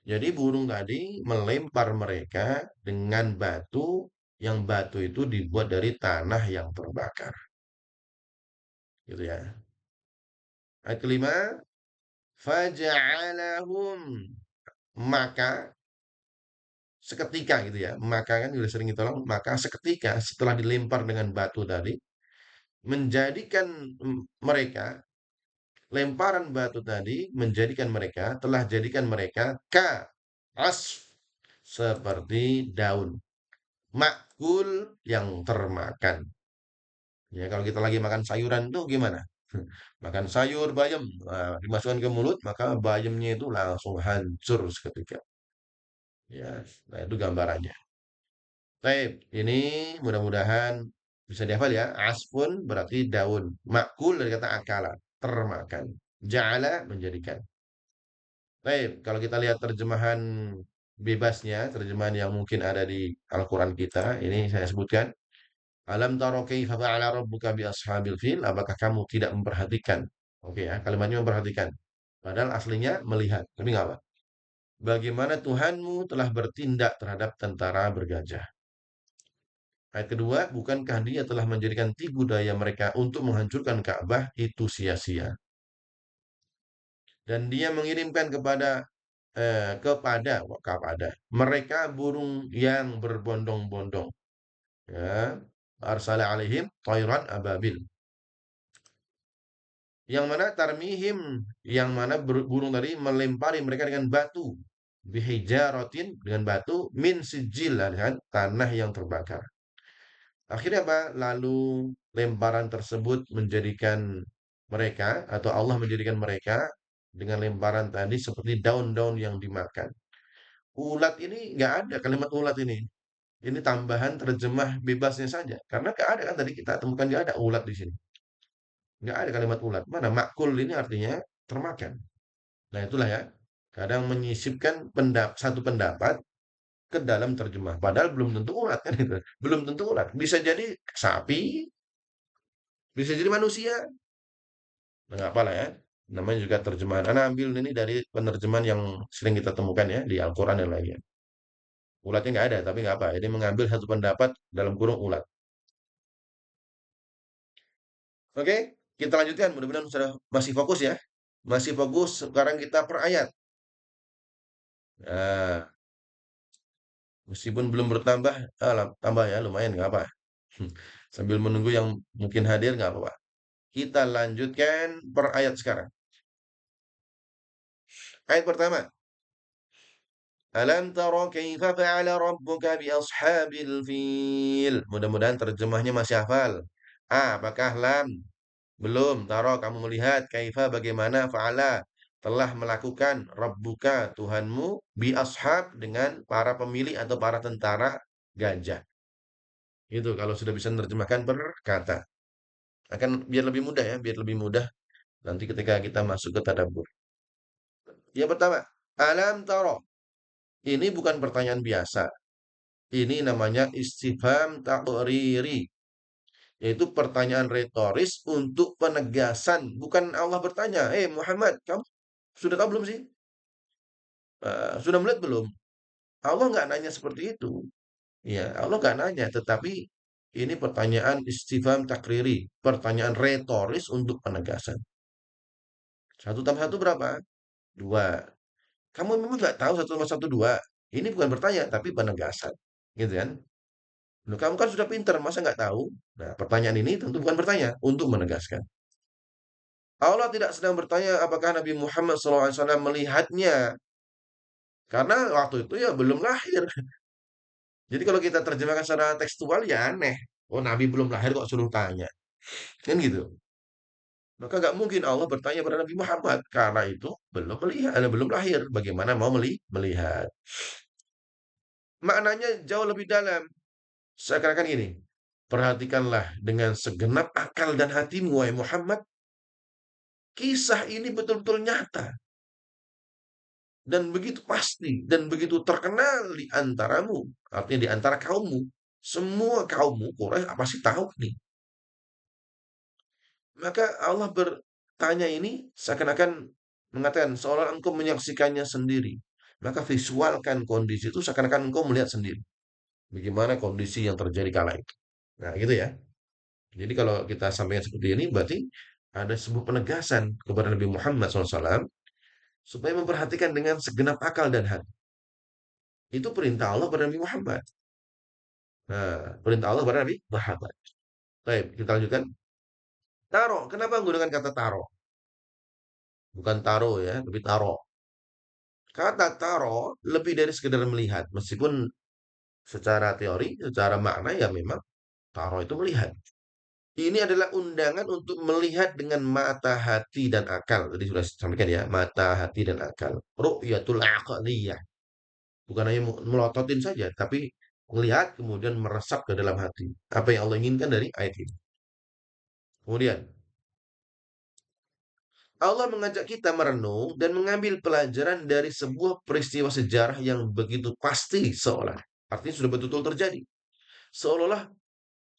Jadi burung tadi melempar mereka dengan batu yang batu itu dibuat dari tanah yang terbakar. Gitu ya. Ayat kelima, faja'alahum maka seketika gitu ya. Maka kan udah sering kita ulang, maka seketika setelah dilempar dengan batu tadi menjadikan mereka lemparan batu tadi menjadikan mereka telah jadikan mereka ka asf seperti daun makul yang termakan. Ya kalau kita lagi makan sayuran tuh gimana? Makan sayur bayam, dimasukkan ke mulut maka bayamnya itu langsung hancur seketika. Ya, nah itu gambarannya. Baik, ini mudah-mudahan bisa dihafal ya. Asfun berarti daun. Makul dari kata akala, termakan. Ja'ala menjadikan. Baik, kalau kita lihat terjemahan bebasnya, terjemahan yang mungkin ada di Al-Quran kita, ini saya sebutkan. Alam taro kaifa fa'ala rabbuka bi ashabil fil? Apakah kamu tidak memperhatikan? Oke ya, kalimatnya memperhatikan. Padahal aslinya melihat, tapi nggak apa. Bagaimana Tuhanmu telah bertindak terhadap tentara bergajah? Ayat kedua, bukankah dia telah menjadikan tipu daya mereka untuk menghancurkan Ka'bah itu sia-sia? Dan dia mengirimkan kepada mereka burung yang berbondong-bondong. Ya, arsala alaihim tayran ababil. Yang mana tarmihim, yang mana burung tadi melempari mereka dengan batu. Bihijaratin dengan batu min sijil kan tanah yang terbakar. Akhirnya apa? Lalu lemparan tersebut menjadikan mereka atau Allah menjadikan mereka dengan lemparan tadi seperti daun-daun yang dimakan. Ulat ini nggak ada kalimat ulat ini. Ini tambahan terjemah bebasnya saja. Karena nggak ada kan tadi kita temukan nggak ada ulat di sini. Nggak ada kalimat ulat. Mana makul ini artinya termakan. Nah itulah ya. Kadang menyisipkan satu pendapat ke dalam terjemah. Padahal belum tentu ulat kan itu. Belum tentu ulat. Bisa jadi sapi, bisa jadi manusia. Nah, nggak apa lah ya. Namanya juga terjemahan. Anda ambil ini dari penerjemahan yang sering kita temukan ya di Al-Quran dan lainnya. Ulatnya nggak ada, tapi nggak apa. Ini mengambil satu pendapat dalam kurung ulat. Oke, kita lanjutkan. Mudah-mudahan sudah masih fokus ya. Masih fokus. Sekarang kita per ayat. Nah, meskipun belum bertambah, tambah ya lumayan nggak apa. Sambil menunggu yang mungkin hadir nggak apa-apa. Kita lanjutkan per ayat sekarang. Ayat pertama. Alam tara kaifa fa'ala rabbuka bi ashabil fil. Mudah-mudahan terjemahnya masih hafal. Apakah lam? Belum. Tara kamu melihat kaifa bagaimana fa'ala telah melakukan rabbuka Tuhanmu bi ashab dengan para pemilih atau para tentara gajah. Itu kalau sudah bisa menerjemahkan per kata. Akan biar lebih mudah ya, biar lebih mudah nanti ketika kita masuk ke tadabbur. Yang pertama, alam tara. Ini bukan pertanyaan biasa. Ini namanya istifham taqriri, yaitu pertanyaan retoris untuk penegasan. Bukan Allah bertanya, Muhammad, kamu sudah tahu belum sih? Sudah melihat belum? Allah nggak nanya seperti itu. Ya, Allah nggak nanya, tetapi ini pertanyaan istifham takriri, pertanyaan retoris untuk penegasan. Satu tambah satu berapa? Dua. Kamu memang nggak tahu satu tambah satu dua. Ini bukan bertanya, tapi penegasan. Gitu kan? Loh, kamu kan sudah pinter, masa nggak tahu? Nah, pertanyaan ini tentu bukan bertanya, untuk menegaskan. Allah tidak sedang bertanya apakah Nabi Muhammad SAW melihatnya. Karena waktu itu ya belum lahir. Jadi kalau kita terjemahkan secara tekstual ya aneh. Oh, Nabi belum lahir kok suruh tanya. Kan gitu. Maka nggak mungkin Allah bertanya pada Nabi Muhammad. Karena itu belum melihat, belum lahir. Bagaimana mau melihat. Maknanya jauh lebih dalam. Seakan-akan ini. Perhatikanlah dengan segenap akal dan hatimu, wahai Muhammad. Kisah ini betul-betul nyata. Dan begitu pasti. Dan begitu terkenal di antaramu. Artinya di antara kaummu. Semua kaummu, Quraisy pasti tahu nih. Maka Allah bertanya ini seakan-akan mengatakan seolah engkau menyaksikannya sendiri. Maka visualkan kondisi itu seakan-akan engkau melihat sendiri. Bagaimana kondisi yang terjadi kala itu. Nah gitu ya. Jadi kalau kita sampaikan seperti ini berarti ada sebuah penegasan kepada Nabi Muhammad SAW supaya memperhatikan dengan segenap akal dan hati. Itu perintah Allah kepada Nabi Muhammad. Nah, perintah Allah kepada Nabi Muhammad. Baik, kita lanjutkan. Taro, kenapa menggunakan kata taro? Bukan taro ya, tapi taro. Kata taro lebih dari sekedar melihat, meskipun secara teori, secara makna ya memang taro itu melihat. Ini adalah undangan untuk melihat dengan mata hati dan akal. Tadi sudah sampaikan ya, mata hati dan akal. Ru'yatul aqliyah. Bukan hanya melototin saja, tapi melihat kemudian meresap ke dalam hati. Apa yang Allah inginkan dari ayat ini. Kemudian, Allah mengajak kita merenung dan mengambil pelajaran dari sebuah peristiwa sejarah yang begitu pasti seolah. Artinya sudah betul-betul terjadi. Seolah-olah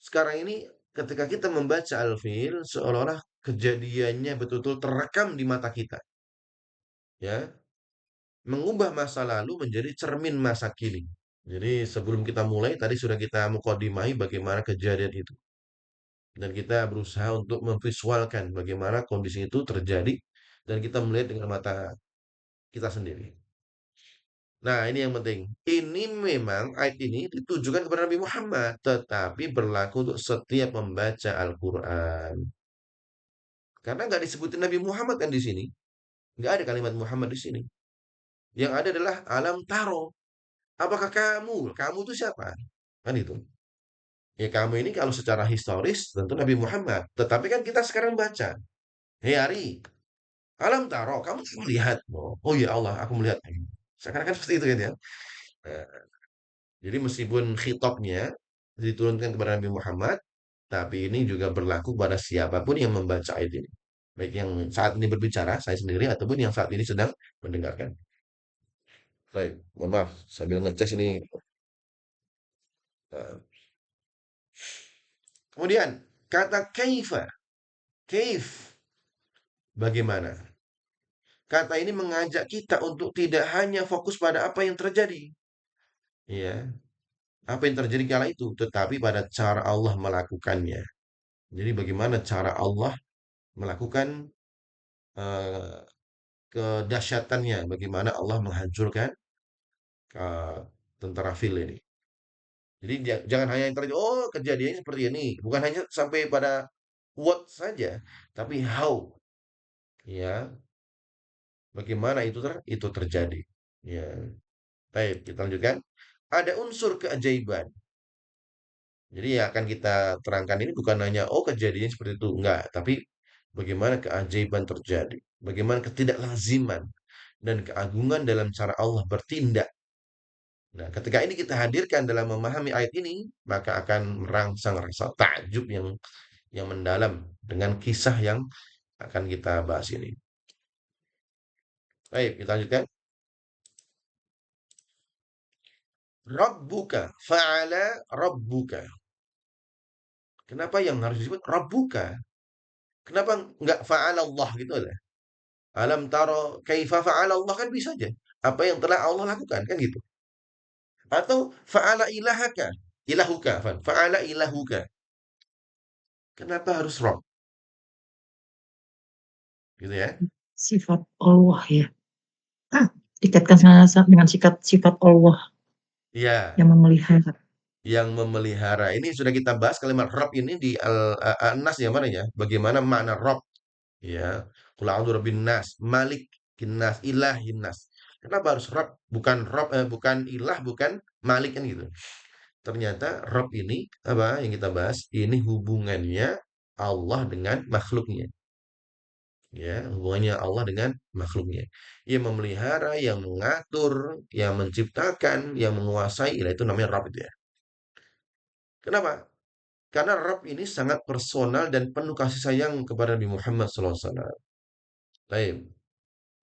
sekarang ini ketika kita membaca Al-Fil, seolah-olah kejadiannya betul-betul terekam di mata kita. Ya, mengubah masa lalu menjadi cermin masa kini. Jadi sebelum kita mulai, tadi sudah kita mukodimahi bagaimana kejadian itu. Dan kita berusaha untuk memvisualkan bagaimana kondisi itu terjadi dan kita melihat dengan mata kita sendiri. Nah, ini yang penting. Ini memang ayat ini ditujukan kepada Nabi Muhammad, tetapi berlaku untuk setiap membaca Al-Quran. Karena nggak disebutin Nabi Muhammad kan di sini. Nggak ada kalimat Muhammad di sini. Yang ada adalah alam taro. Apakah kamu? Kamu itu siapa? Kan itu. Ya kamu ini kalau secara historis tentu Nabi Muhammad. Tetapi kan kita sekarang baca. Hei Ari, alam taro, kamu melihat. Oh ya Allah, aku melihat. Sekarang kan seperti itu kan ya. Nah, jadi meskipun khitabnya diturunkan kepada Nabi Muhammad, tapi ini juga berlaku pada siapapun yang membaca ayat ini. Baik yang saat ini berbicara, saya sendiri, ataupun yang saat ini sedang mendengarkan. Baik, mohon maaf, sambil ngecek ini. Nah, kemudian, kata kaifa, kaif, bagaimana? Kata ini mengajak kita untuk tidak hanya fokus pada apa yang terjadi, ya, apa yang terjadi kala itu, tetapi pada cara Allah melakukannya. Jadi bagaimana cara Allah melakukan eh, kedahsyatannya, bagaimana Allah menghancurkan uh, tentara fil ini. Jadi jangan hanya yang terjadi, oh kejadiannya seperti ini, bukan hanya sampai pada what saja, tapi how, ya, bagaimana itu terjadi. Ya, baik, kita lanjutkan. Ada unsur keajaiban. Jadi yang akan kita terangkan ini bukan hanya oh kejadian seperti itu, enggak, tapi bagaimana keajaiban terjadi, bagaimana ketidaklaziman dan keagungan dalam cara Allah bertindak. Nah, ketika ini kita hadirkan dalam memahami ayat ini, maka akan merangsang rasa takjub yang mendalam dengan kisah yang akan kita bahas ini. Baik, kita lanjutkan. Rabbuka fa'ala rabbuka. Kenapa yang harus disebut Rabbuka? Kenapa nggak fa'ala Allah gitu lah? Alam taro kaifa fa'ala Allah kan bisa aja. Apa yang telah Allah lakukan kan gitu. Atau fa'ala ilahaka. Ilahuka, fa'ala ilahuka. Kenapa harus Rabb? Gitu ya. Sifat Allah ya. Ah, dikaitkan dengan sifat Allah Iya, yang memelihara. yang memelihara. Ini sudah kita bahas kalimat Rabb ini di An-Nas ya mana ya? Bagaimana makna Rabb? Ya, qul a'udzu birabbin nas, malikin nas, ilahin nas. Kenapa harus Rabb? Bukan Rabb, bukan ilah, bukan malik kan gitu. Ternyata Rabb ini apa yang kita bahas? Ini hubungannya Allah dengan makhluknya. Ya, hubungannya Allah dengan makhluknya. Yang memelihara, yang mengatur, yang menciptakan, yang menguasai, lah itu namanya Rabb itu ya. Kenapa? Karena Rabb ini sangat personal dan penuh kasih sayang kepada Nabi Muhammad SAW. Baik.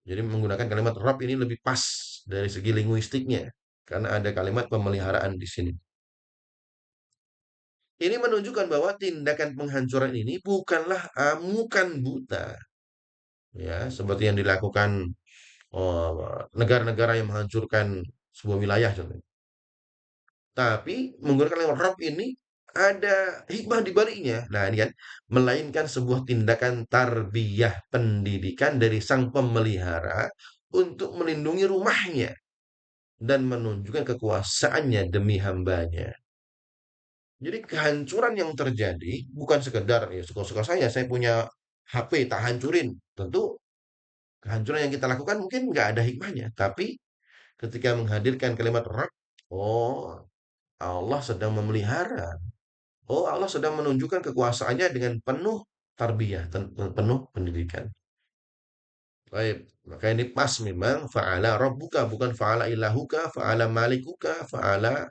Jadi menggunakan kalimat Rabb ini lebih pas dari segi linguistiknya. Karena ada kalimat pemeliharaan di sini. Ini menunjukkan bahwa tindakan penghancuran ini bukanlah amukan buta. Ya, seperti yang dilakukan negara-negara yang menghancurkan sebuah wilayah contohnya. Tapi menggunakan kalimat Rabb ini ada hikmah di baliknya. Nah, ini kan melainkan sebuah tindakan tarbiyah pendidikan dari sang pemelihara untuk melindungi rumahnya dan menunjukkan kekuasaannya demi hambanya. Jadi kehancuran yang terjadi bukan sekedar ya suka-suka saya punya HP tak hancurin. Tentu kehancuran yang kita lakukan mungkin nggak ada hikmahnya. Tapi ketika menghadirkan kalimat Rabb, oh Allah sedang memelihara. Oh Allah sedang menunjukkan kekuasaannya dengan penuh tarbiyah, penuh pendidikan. Baik, maka ini pas memang fa'ala rabbuka bukan fa'ala ilahuka, fa'ala malikuka, fa'ala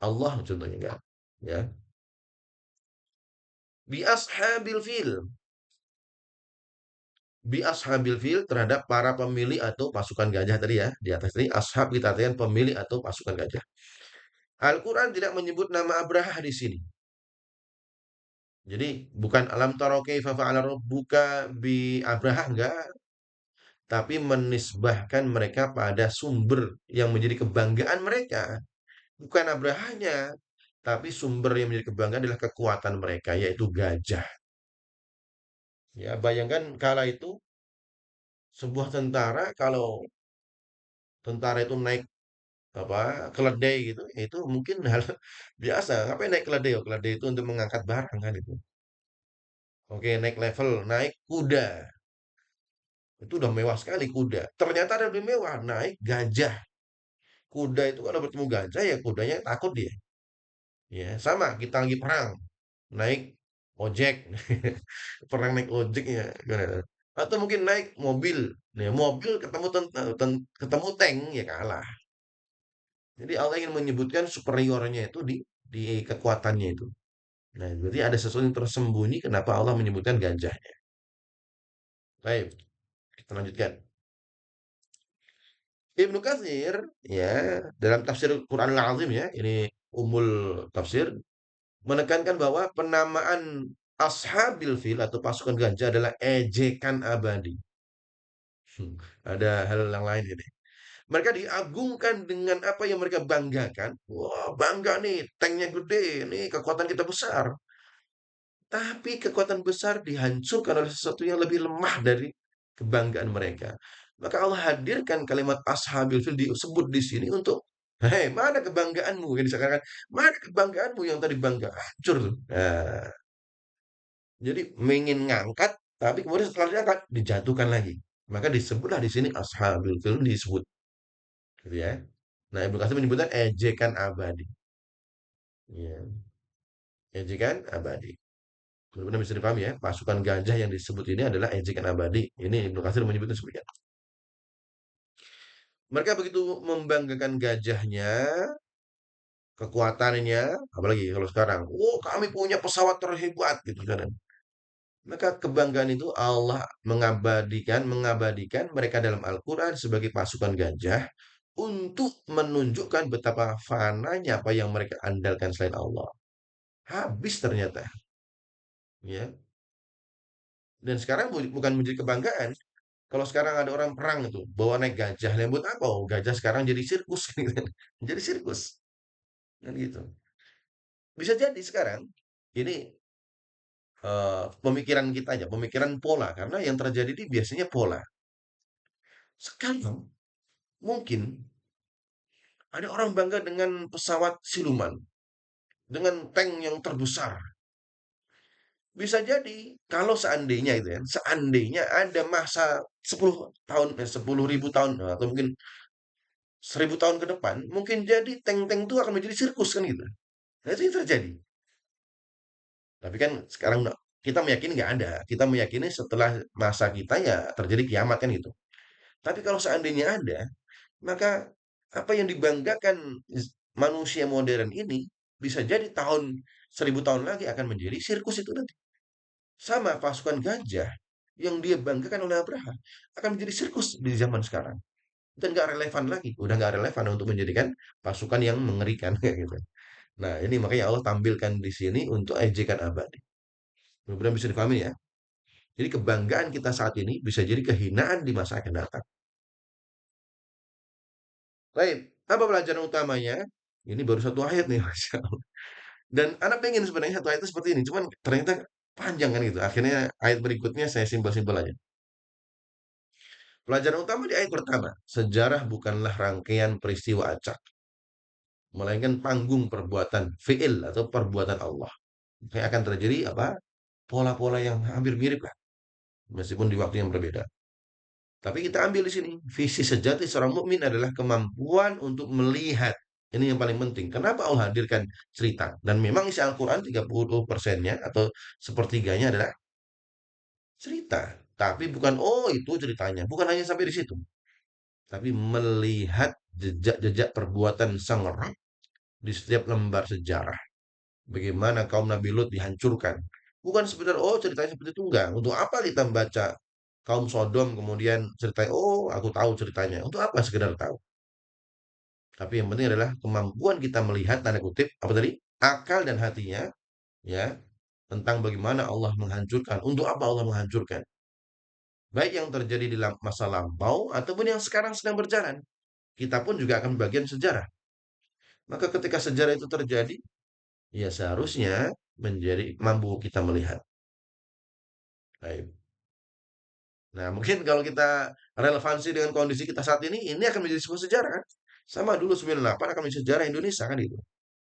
Allah contohnya kan. Ya. Bi ashabil fil. Bi ashabil fil terhadap para pemilih atau pasukan gajah tadi ya. Di atas tadi ashab kita artikan pemilih atau pasukan gajah. Al-Quran tidak menyebut nama Abraha di sini. Jadi bukan alam taro kaifa fa'ala rabbuka bi Abraha enggak, tapi menisbahkan mereka pada sumber yang menjadi kebanggaan mereka. Bukan Abrahanya, tapi sumber yang menjadi kebanggaan adalah kekuatan mereka, yaitu gajah. Ya, bayangkan kala itu sebuah tentara kalau tentara itu naik apa keledai gitu, ya itu mungkin hal biasa. Ngapain naik keledai? Oh, keledai itu untuk mengangkat barang kan itu. Oke, naik level, naik kuda. Itu udah mewah sekali kuda. Ternyata ada lebih mewah, naik gajah. Kuda itu kalau bertemu gajah ya kudanya takut dia. Ya, sama kita lagi perang, naik ojek. Perang naik ojek ya, gimana? Atau mungkin naik mobil. Nih, mobil ketemu ketemu tank ya kalah. Jadi Allah ingin menyebutkan superiornya itu di kekuatannya itu. Nah, berarti ada sesuatu yang tersembunyi kenapa Allah menyebutkan gajahnya. Baik, kita lanjutkan. Ibnu Katsir ya dalam tafsir Quran Al-Azim ya, ini umul tafsir menekankan bahwa penamaan ashabil fil atau pasukan gajah adalah ejekan abadi. Ada hal yang lain ini. Mereka diagungkan dengan apa yang mereka banggakan. Wah, bangga nih, tanknya gede, nih kekuatan kita besar. Tapi kekuatan besar dihancurkan oleh sesuatu yang lebih lemah dari kebanggaan mereka. Maka Allah hadirkan kalimat ashabil fil disebut di sini untuk Hei, mana kebanggaanmu? Gitu sekarang kan, mana kebanggaanmu yang tadi bangga hancur tuh. Nah, jadi ingin ngangkat, tapi kemudian setelah diangkat dijatuhkan lagi. Maka disebutlah di sini ashabil film disebut, gitu ya. Nah, Ibnu Katsir menyebutkan ejekan abadi. Ya, ejekan abadi. Benar-benar bisa dipahami ya, pasukan gajah yang disebut ini adalah ejekan abadi. Ini Ibnu Katsir menyebutnya sebagai mereka begitu membanggakan gajahnya, kekuatannya, apalagi kalau sekarang, oh kami punya pesawat terhebat gitu kan. Maka kebanggaan itu Allah mengabadikan mereka dalam Al-Quran sebagai pasukan gajah untuk menunjukkan betapa fananya apa yang mereka andalkan selain Allah. Habis ternyata, ya. Dan sekarang bukan menjadi kebanggaan. Kalau sekarang ada orang perang itu bawa naik gajah, lembut apa? Oh, gajah sekarang jadi sirkus, gitu. Jadi sirkus, kan gitu. Bisa jadi sekarang ini pemikiran kita aja, pemikiran pola, karena yang terjadi ini biasanya pola. Sekarang mungkin ada orang bangga dengan pesawat siluman, dengan tank yang terbesar. Bisa jadi kalau seandainya itu ya, seandainya ada masa 10 tahun, 10.000 tahun atau mungkin 1.000 tahun ke depan, mungkin jadi tank-tank itu akan menjadi sirkus kan gitu. Nah, itu yang terjadi. Tapi kan sekarang kita meyakini nggak ada. Kita meyakini setelah masa kita ya terjadi kiamat kan gitu. Tapi kalau seandainya ada, maka apa yang dibanggakan manusia modern ini bisa jadi tahun 1.000 tahun lagi akan menjadi sirkus itu nanti. Sama pasukan gajah yang dia banggakan oleh Abraha akan menjadi sirkus di zaman sekarang. Dan nggak relevan lagi, udah nggak relevan untuk menjadikan pasukan yang mengerikan kayak gitu. Nah, ini makanya Allah tampilkan di sini untuk ejekan abadi. Mudah-mudahan bisa dipahami ya. Jadi kebanggaan kita saat ini bisa jadi kehinaan di masa akan datang. Baik, apa pelajaran utamanya? Ini baru satu ayat nih, Masya Allah. Dan anak pengen sebenarnya satu ayat itu seperti ini, cuman ternyata panjang kan gitu. Akhirnya ayat berikutnya saya simpel-simpel aja. Pelajaran utama di ayat pertama, sejarah bukanlah rangkaian peristiwa acak, melainkan panggung perbuatan fi'il atau perbuatan Allah. Kayak akan terjadi apa? Pola-pola yang hampir mirip lah, meskipun di waktu yang berbeda. Tapi kita ambil di sini, visi sejati seorang mukmin adalah kemampuan untuk melihat. Ini yang paling penting. Kenapa Allah hadirkan cerita? Dan memang isi Al-Quran 30% atau sepertiganya adalah cerita. Tapi bukan, oh itu ceritanya. Bukan hanya sampai di situ. Tapi melihat jejak-jejak perbuatan sang Rabb di setiap lembar sejarah. Bagaimana kaum Nabi Lut dihancurkan. Bukan sekedar, oh ceritanya seperti itu. Enggak. Untuk apa kita membaca kaum Sodom kemudian ceritanya, oh aku tahu ceritanya. Untuk apa sekedar tahu? Tapi yang penting adalah kemampuan kita melihat, tanda kutip, apa tadi? Akal dan hatinya, ya, tentang bagaimana Allah menghancurkan. Untuk apa Allah menghancurkan? Baik yang terjadi di masa lampau ataupun yang sekarang sedang berjalan. Kita pun juga akan bagian sejarah. Maka ketika sejarah itu terjadi, ya seharusnya menjadi mampu kita melihat. Baik. Nah, mungkin kalau kita relevansi dengan kondisi kita saat ini akan menjadi sebuah sejarah kan? Sama dulu 98 akan menjadi sejarah Indonesia kan itu.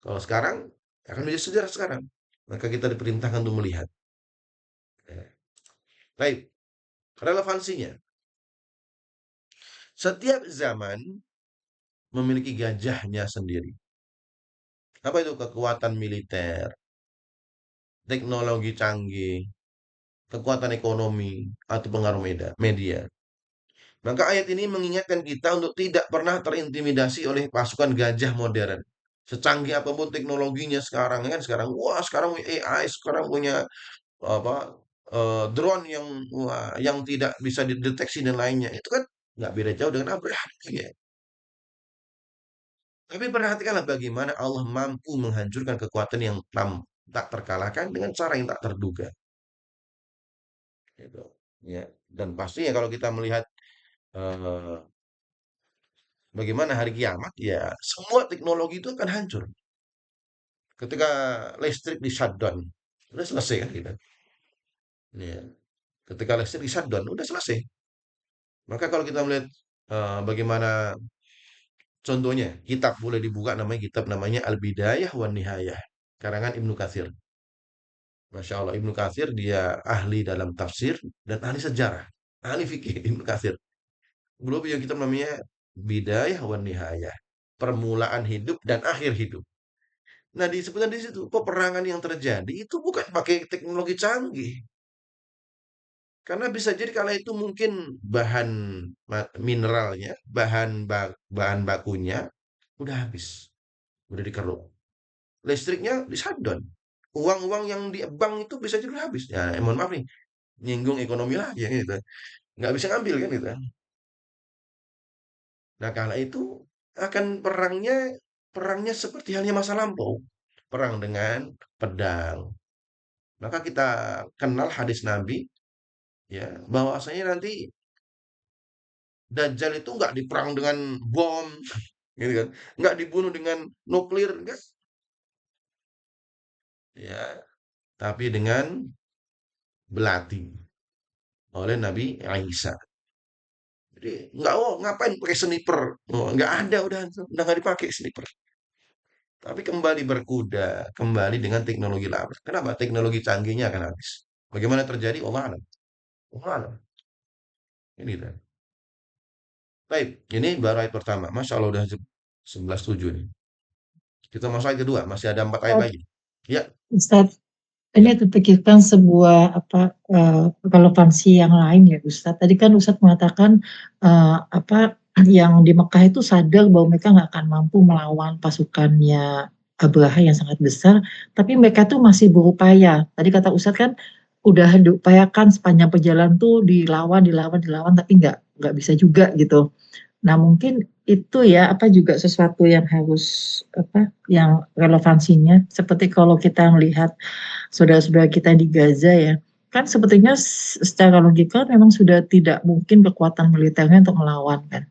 Kalau sekarang akan menjadi sejarah sekarang. Maka kita diperintahkan untuk melihat. Ya. Baik, relevansinya. Setiap zaman memiliki gajahnya sendiri. Apa itu kekuatan militer, teknologi canggih, kekuatan ekonomi, atau pengaruh media. Maka ayat ini mengingatkan kita untuk tidak pernah terintimidasi oleh pasukan gajah modern. Secanggih apapun teknologinya sekarang kan sekarang wah sekarang AI sekarang punya apa drone yang wah, yang tidak bisa dideteksi dan lainnya. Itu kan nggak beda jauh dengan Abraham ya. Tapi perhatikanlah bagaimana Allah mampu menghancurkan kekuatan yang tak terkalahkan dengan cara yang tak terduga. Gitu. Ya. Dan pastinya kalau kita melihat eh, bagaimana hari kiamat, ya semua teknologi itu akan hancur. Ketika listrik di shutdown, udah selesai kan kita. Ya. Ketika listrik di shutdown, udah selesai. Maka kalau kita melihat bagaimana Contohnya, kitab boleh dibuka namanya kitab namanya Al-Bidayah wan Nihayah, karangan Ibnu Katsir. Masya Allah, Ibnu Katsir dia ahli dalam tafsir dan ahli sejarah, ahli fikih Ibnu Katsir. Beliau punya kitab namanya Bidayah wan Nihayah, permulaan hidup dan akhir hidup. Nah, disebutkan di situ, peperangan yang terjadi itu bukan pakai teknologi canggih. Karena bisa jadi kala itu mungkin bahan mineralnya, bahan bakunya udah habis, udah dikeruk. Listriknya di shutdown. Uang-uang yang di bank itu bisa juga habis. Ya, mohon maaf nih, nyinggung ekonomi lagi ya gitu. Nggak bisa ngambil kan gitu. Nah, kala itu akan perangnya seperti halnya masa lampau. Perang dengan pedang. Maka kita kenal hadis Nabi ya bahwasanya nanti Dajjal itu nggak diperang dengan bom, gitu kan? Nggak dibunuh dengan nuklir, enggak, ya, tapi dengan belati oleh Nabi Isa. Jadi nggak, oh ngapain pakai sniper? Oh, nggak ada, udah nggak dipakai sniper. Tapi kembali berkuda, kembali dengan teknologi lama. Kenapa? Teknologi canggihnya akan habis. Bagaimana terjadi? Allah alam. Allah alam. Ini kan. Baik, ini baru ayat pertama. Masya Allah udah 11:07 nih. Kita masuk ayat kedua, masih ada 4 ayat lagi. Ya, Ustadz, ini ya, terpikirkan sebuah apa relevansi yang lain ya Ustadz. Tadi kan Ustadz mengatakan apa yang di Mekah itu sadar bahwa mereka nggak akan mampu melawan pasukannya Abraha yang sangat besar, tapi mereka tuh masih berupaya. Tadi kata Ustadz kan udah diupayakan sepanjang perjalanan tuh dilawan, dilawan, dilawan, tapi nggak bisa juga gitu. Nah, mungkin itu ya apa juga sesuatu yang harus apa yang relevansinya seperti kalau kita melihat saudara-saudara kita di Gaza ya, kan sepertinya secara logika memang sudah tidak mungkin kekuatan militernya untuk melawan kan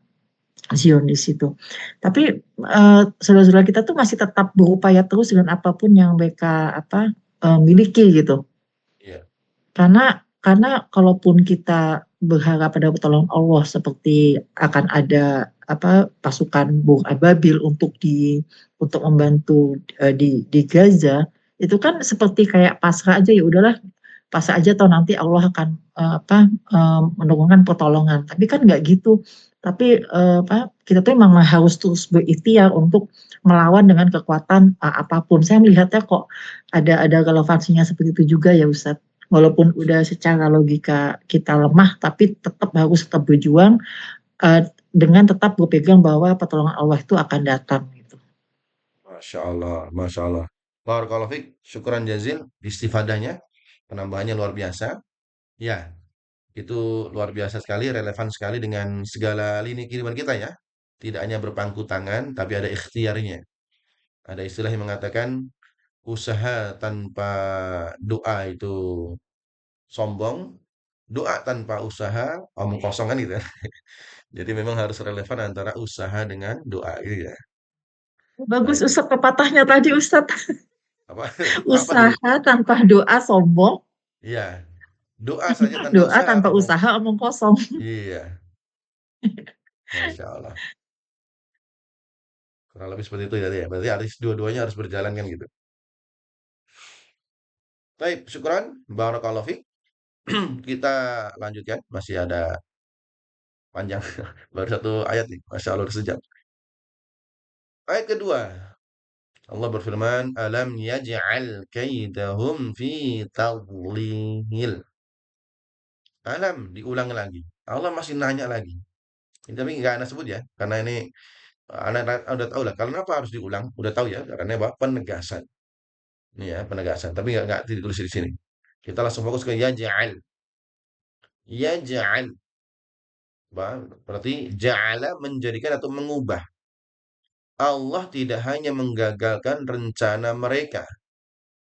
Zionis itu. Tapi saudara-saudara kita tuh masih tetap berupaya terus dengan apapun yang mereka apa miliki gitu. ya, Karena kalaupun kita berharap pada pertolongan Allah seperti akan ada apa pasukan Bung Ababil untuk membantu di Gaza itu kan seperti kayak pasrah aja ya udahlah pasrah aja atau nanti Allah akan apa menurunkan pertolongan tapi kan nggak gitu tapi apa kita tuh memang harus terus berikhtiar untuk melawan dengan kekuatan apapun saya melihatnya kok ada relevansinya seperti itu juga ya Ustadz. Walaupun udah secara logika kita lemah, tapi tetap berjuang dengan tetap berpegang bahwa pertolongan Allah itu akan datang gitu. Masya Allah, Masya Allah. Barakallahu fiik, syukran jazil, istifadahnya, penambahannya luar biasa. Ya, itu luar biasa sekali, relevan sekali dengan segala lini kehidupan kita ya. Tidak hanya berpangku tangan, tapi ada ikhtiarnya. Ada istilah yang mengatakan usaha tanpa doa itu sombong, doa tanpa usaha omong kosong kan gitu ya. Jadi memang harus relevan antara usaha dengan doa gitu ya. Bagus Baik. Ustadz pepatahnya tadi Ustadz. Apa apa tuh? Usaha tanpa doa sombong, Iya, doa saja tanpa doa usaha tanpa omong. usaha omong kosong. Iya, Masya Allah. Kurang lebih seperti itu ya. Berarti harus dua-duanya harus berjalan kan gitu. Baik, syukran. Barakallahu fiik. Kita lanjutkan. Masih ada panjang. Baru satu ayat nih. Masya Allah udah sejam. Ayat kedua. Allah berfirman, Alam yaj'al kaidahum fi tadlil. Alam, diulang lagi. Allah masih nanya lagi. Ini tapi nggak Anda sebut ya. Karena ini Anda udah tahu lah. Karena apa harus diulang? Udah tahu ya. Karena apa? Penegasan. Ini ya, penegasan. Tapi nggak ditulis di sini. Kita langsung fokus ke yaj'al. Yaj'al. Berarti ja'ala menjadikan atau mengubah. Allah tidak hanya menggagalkan rencana mereka.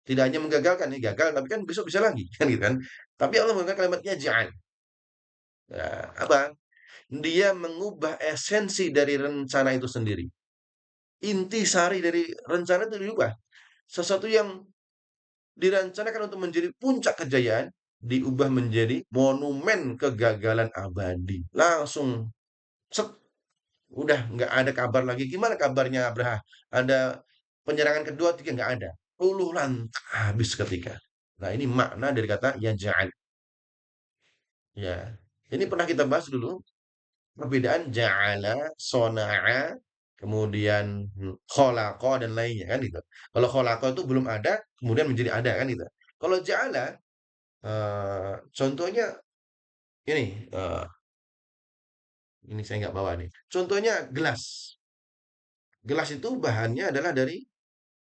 Tidak hanya menggagalkan, ya gagal, tapi kan besok bisa lagi. Kan gitu kan. Tapi Allah menggunakan kalimatnya ja'al. Ya, apa? Dia mengubah esensi dari rencana itu sendiri. Inti sari dari rencana itu diubah. Sesuatu yang direncanakan untuk menjadi puncak kejayaan, diubah menjadi monumen kegagalan abadi. Langsung set, Udah nggak ada kabar lagi. Gimana kabarnya Abraha? Ada penyerangan kedua, tiga nggak ada. Luluh lantak habis ketika. Nah ini makna dari kata ya ja'al. Ya, ini pernah kita bahas dulu perbedaan ja'ala, sona'a, kemudian kholaqa dan lainnya kan gitu. Kalau kholaqa itu belum ada, kemudian menjadi ada kan gitu. Kalau ja'ala, contohnya ini, ini saya nggak bawa nih. Contohnya gelas. Gelas itu bahannya adalah dari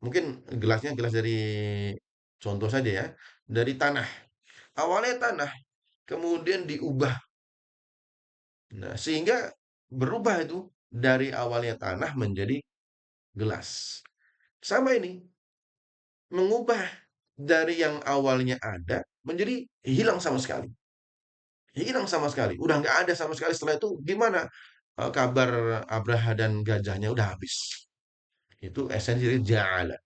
mungkin gelasnya gelas dari contoh saja ya, dari tanah. Awalnya tanah, kemudian diubah. Nah, sehingga berubah itu dari awalnya tanah menjadi gelas. Sama ini, mengubah dari yang awalnya ada menjadi hilang sama sekali. Hilang sama sekali. Udah nggak ada sama sekali setelah itu gimana? Kabar Abraha dan gajahnya udah habis. Itu esensi dari ja'ala.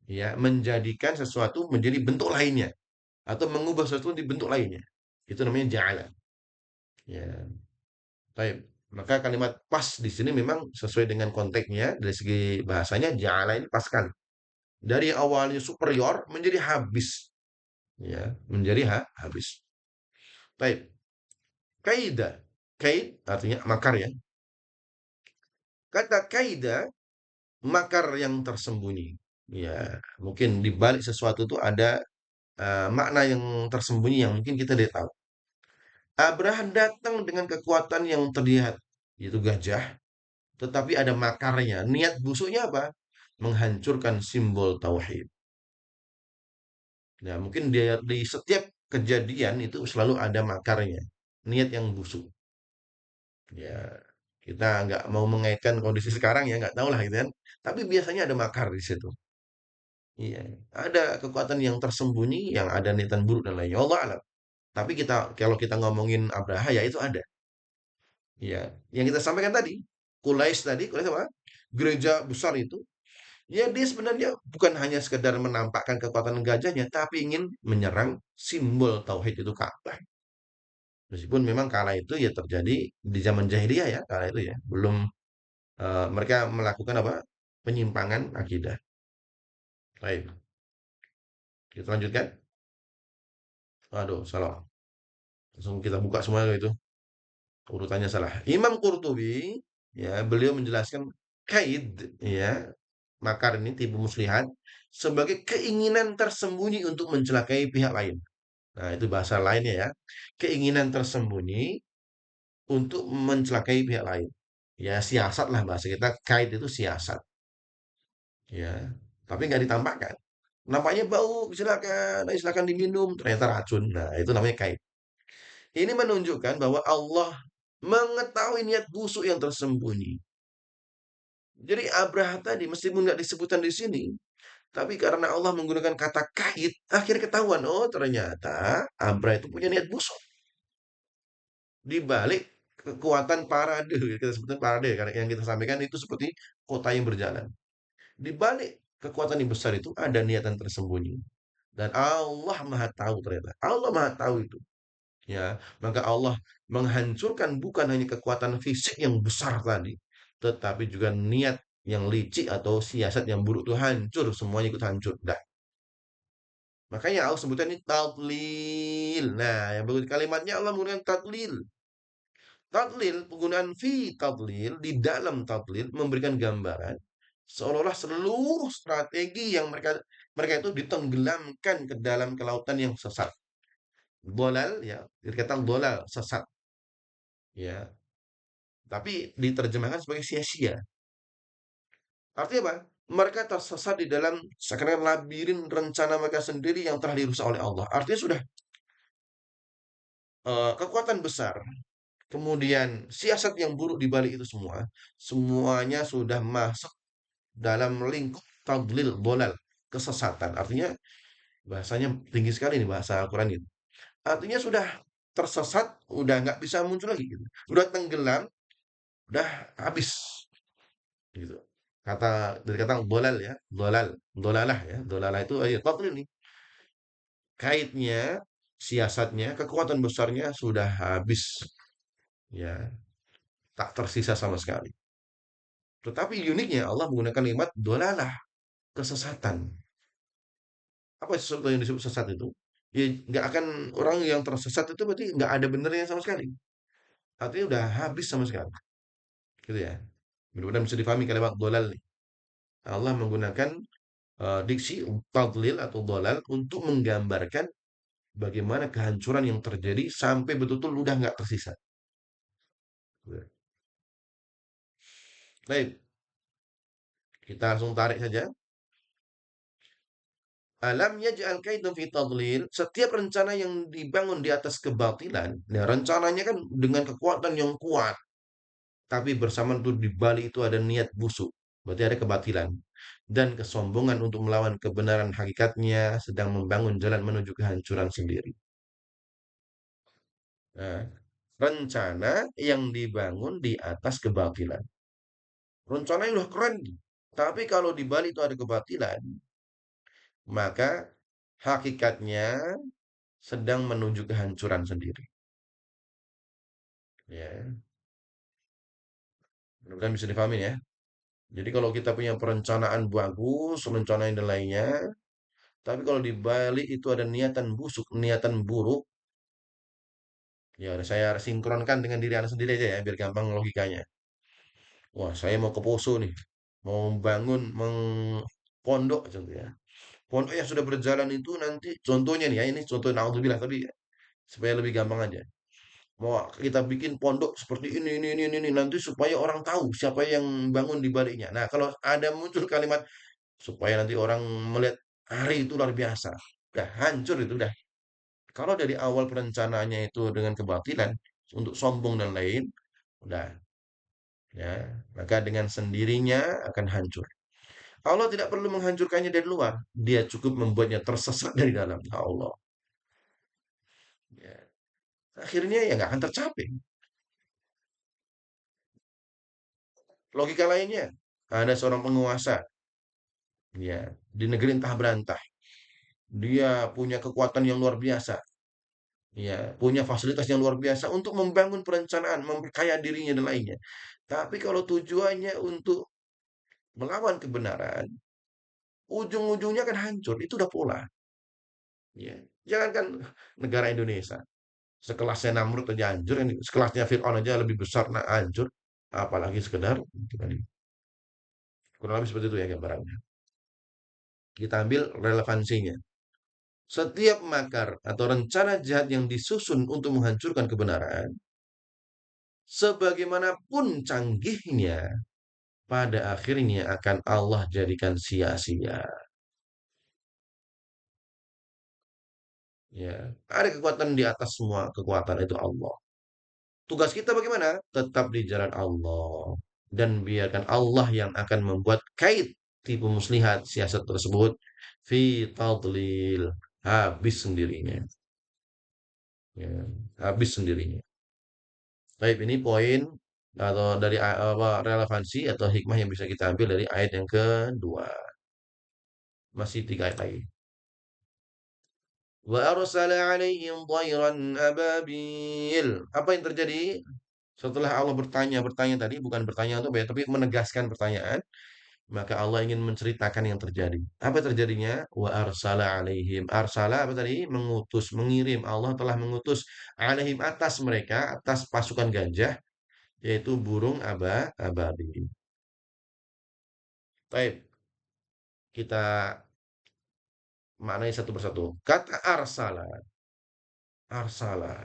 Ya, menjadikan sesuatu menjadi bentuk lainnya atau mengubah sesuatu di bentuk lainnya. Itu namanya ja'ala. Ya, baik. Maka kalimat pas di sini memang sesuai dengan konteksnya dari segi bahasanya ja'ala ini pas sekali. Dari awalnya superior menjadi habis, ya, menjadi habis. Baik. Kaida. Kaid artinya makar ya. Kata kaida makar yang tersembunyi. Ya, mungkin di balik sesuatu itu ada makna yang tersembunyi yang mungkin kita tidak tahu. Abraham datang dengan kekuatan yang terlihat, yaitu gajah, tetapi ada makarnya. Niat busuknya apa? Menghancurkan simbol tauhid. Nah, mungkin dia di setiap kejadian itu selalu ada makarnya, niat yang busuk. Ya, kita nggak mau mengaitkan kondisi sekarang ya, nggak tahu lah gitu kan. Tapi biasanya ada makar di situ. Iya, ada kekuatan yang tersembunyi, yang ada niatan buruk dan lainnya. Allah alam. Tapi kita kalau kita ngomongin Abraha ya itu ada. Ya, yang kita sampaikan tadi, Quraisy apa? Gereja besar itu, ya dia sebenarnya bukan hanya sekedar menampakkan kekuatan gajahnya, tapi ingin menyerang simbol tauhid itu Ka'bah. Meskipun memang kala itu ya terjadi di zaman jahiliyah ya, kala itu ya, belum mereka melakukan apa? Penyimpangan akidah. Baik, kita lanjutkan. Aduh, salah. Langsung kita buka semua itu. Urutannya salah. Imam Qurtubi ya, beliau menjelaskan kaid ya, makar ini tipu muslihat sebagai keinginan tersembunyi untuk mencelakai pihak lain. Nah, itu bahasa lainnya ya. Keinginan tersembunyi untuk mencelakai pihak lain. Ya, siasat lah bahasa kita. Kaid itu siasat. Ya, tapi nggak ditampakkan. Nampaknya bau, silakan, ayo silakan diminum. Ternyata racun. Nah, itu namanya kaid. Ini menunjukkan bahwa Allah mengetahui niat busuk yang tersembunyi. Jadi Abraha tadi meskipun nggak disebutkan di sini, tapi karena Allah menggunakan kata kait, akhirnya ketahuan, oh ternyata Abraha itu punya niat busuk. Di balik kekuatan parade, kita sebutkan parade, karena yang kita sampaikan itu seperti kota yang berjalan. Di balik kekuatan yang besar itu ada niatan tersembunyi. Dan Allah Maha tahu ternyata. Allah Maha tahu itu. Ya, maka Allah menghancurkan bukan hanya kekuatan fisik yang besar tadi, tetapi juga niat yang licik atau siasat yang buruk itu hancur, semuanya ikut hancur. Dah. Makanya Allah sebutkan ini tadlil. Nah, yang bagus kalimatnya Allah menggunakan tadlil. Tadlil, penggunaan fi tadlil di dalam tadlil memberikan gambaran seolah-olah seluruh strategi yang mereka mereka itu ditenggelamkan ke dalam kelautan yang sesat. Dolal ya, dikatakan dolal, sesat. Ya, tapi diterjemahkan sebagai sia-sia. Artinya apa? Mereka tersesat di dalam seakan labirin rencana mereka sendiri yang telah dirusak oleh Allah. Artinya sudah kekuatan besar, kemudian siasat yang buruk di balik itu semua, semuanya sudah masuk dalam lingkup tadlil, bolal, kesesatan. Artinya bahasanya tinggi sekali nih bahasa Al-Quran ini. Artinya sudah tersesat, udah nggak bisa muncul lagi gitu. Udah tenggelam, udah habis gitu. Dari kata dolal ya, dolal, dolalah ya, dolalah itu ya tafdil nih. Kaitnya, siasatnya, kekuatan besarnya sudah habis ya. tak tersisa sama sekali. Tetapi uniknya Allah menggunakan kalimat dolalah, kesesatan. Apa sesuatu yang disebut sesat itu? Ya nggak akan, orang yang tersesat itu berarti nggak ada benernya sama sekali. Artinya udah habis sama sekali. Gitu ya. Mudah-mudahan bisa difahami kalimat dolal nih. Allah menggunakan diksi tadlil atau dolal untuk menggambarkan bagaimana kehancuran yang terjadi sampai betul-betul udah nggak tersisa. Baik, kita langsung tarik saja. Alam yaj'al kaidahum fi tadlil. Setiap rencana yang dibangun di atas kebatilan, nah rencananya kan dengan kekuatan yang kuat, tapi bersamaan itu di balik itu ada niat busuk. Berarti ada kebatilan dan kesombongan untuk melawan kebenaran, hakikatnya sedang membangun jalan menuju kehancuran sendiri. Nah, rencana yang dibangun di atas kebatilan. Rencananya udah keren, tapi kalau di balik itu ada kebatilan, maka hakikatnya sedang menuju kehancuran sendiri. Ya, mudah-mudahan bisa difahami ya. Jadi kalau kita punya perencanaan bagus, rencana dan lainnya, tapi kalau di balik itu ada niatan busuk, niatan buruk, ya saya sinkronkan dengan diri Anda sendiri aja ya, biar gampang logikanya. Wah, saya mau ke Poso nih, mau bangun pondok contoh ya. Pondok yang sudah berjalan itu nanti contohnya nih ya, ini contoh naudzubillah tapi ya, supaya lebih gampang aja. Mau kita bikin pondok seperti ini nanti supaya orang tahu siapa yang bangun di baliknya. Nah, kalau ada muncul kalimat supaya nanti orang melihat hari itu luar biasa, udah hancur itu udah. Kalau dari awal perencanaannya itu dengan kebatilan untuk sombong dan lain, udah ya, maka dengan sendirinya akan hancur. Allah tidak perlu menghancurkannya dari luar, dia cukup membuatnya tersesat dari dalam. Ya Allah, ya. Akhirnya ya nggak akan tercapai. Logika lainnya, ada seorang penguasa, ya, di negeri entah berantah. Dia punya kekuatan yang luar biasa, ya, punya fasilitas yang luar biasa untuk membangun perencanaan, memperkaya dirinya dan lainnya. Tapi kalau tujuannya untuk melawan kebenaran, ujung-ujungnya kan hancur. Itu udah pola. Ya. Jangankan negara Indonesia, sekelasnya Namrud aja hancur, sekelasnya Fir'aun aja lebih besar, nah hancur. Apalagi sekedar, gitu kan. Kurang lebih seperti itu ya gambarannya. Kita ambil relevansinya. Setiap makar atau rencana jahat yang disusun untuk menghancurkan kebenaran, sebagaimanapun canggihnya, pada akhirnya akan Allah jadikan sia-sia. Ya, ada kekuatan di atas semua kekuatan itu Allah. Tugas kita bagaimana? Tetap di jalan Allah dan biarkan Allah yang akan membuat kait tipu muslihat siasat tersebut fi tadlil, habis sendirinya. Ya, habis sendirinya. Baik, ini poin atau dari apa relevansi atau hikmah yang bisa kita ambil dari ayat yang kedua. Masih tiga ayat lagi. Wa arsala alaihim dhairan ababil. Apa yang terjadi? Setelah Allah bertanya tadi, bukan bertanya untuk ya, tapi menegaskan pertanyaan, maka Allah ingin menceritakan yang terjadi. Apa terjadinya? Wa arsala alaihim. Arsala apa tadi? Mengutus, mengirim. Allah telah mengutus alaihim atas mereka, atas pasukan gajah, yaitu burung ababil. Baik, kita maknai satu persatu. Kata arsala, arsala,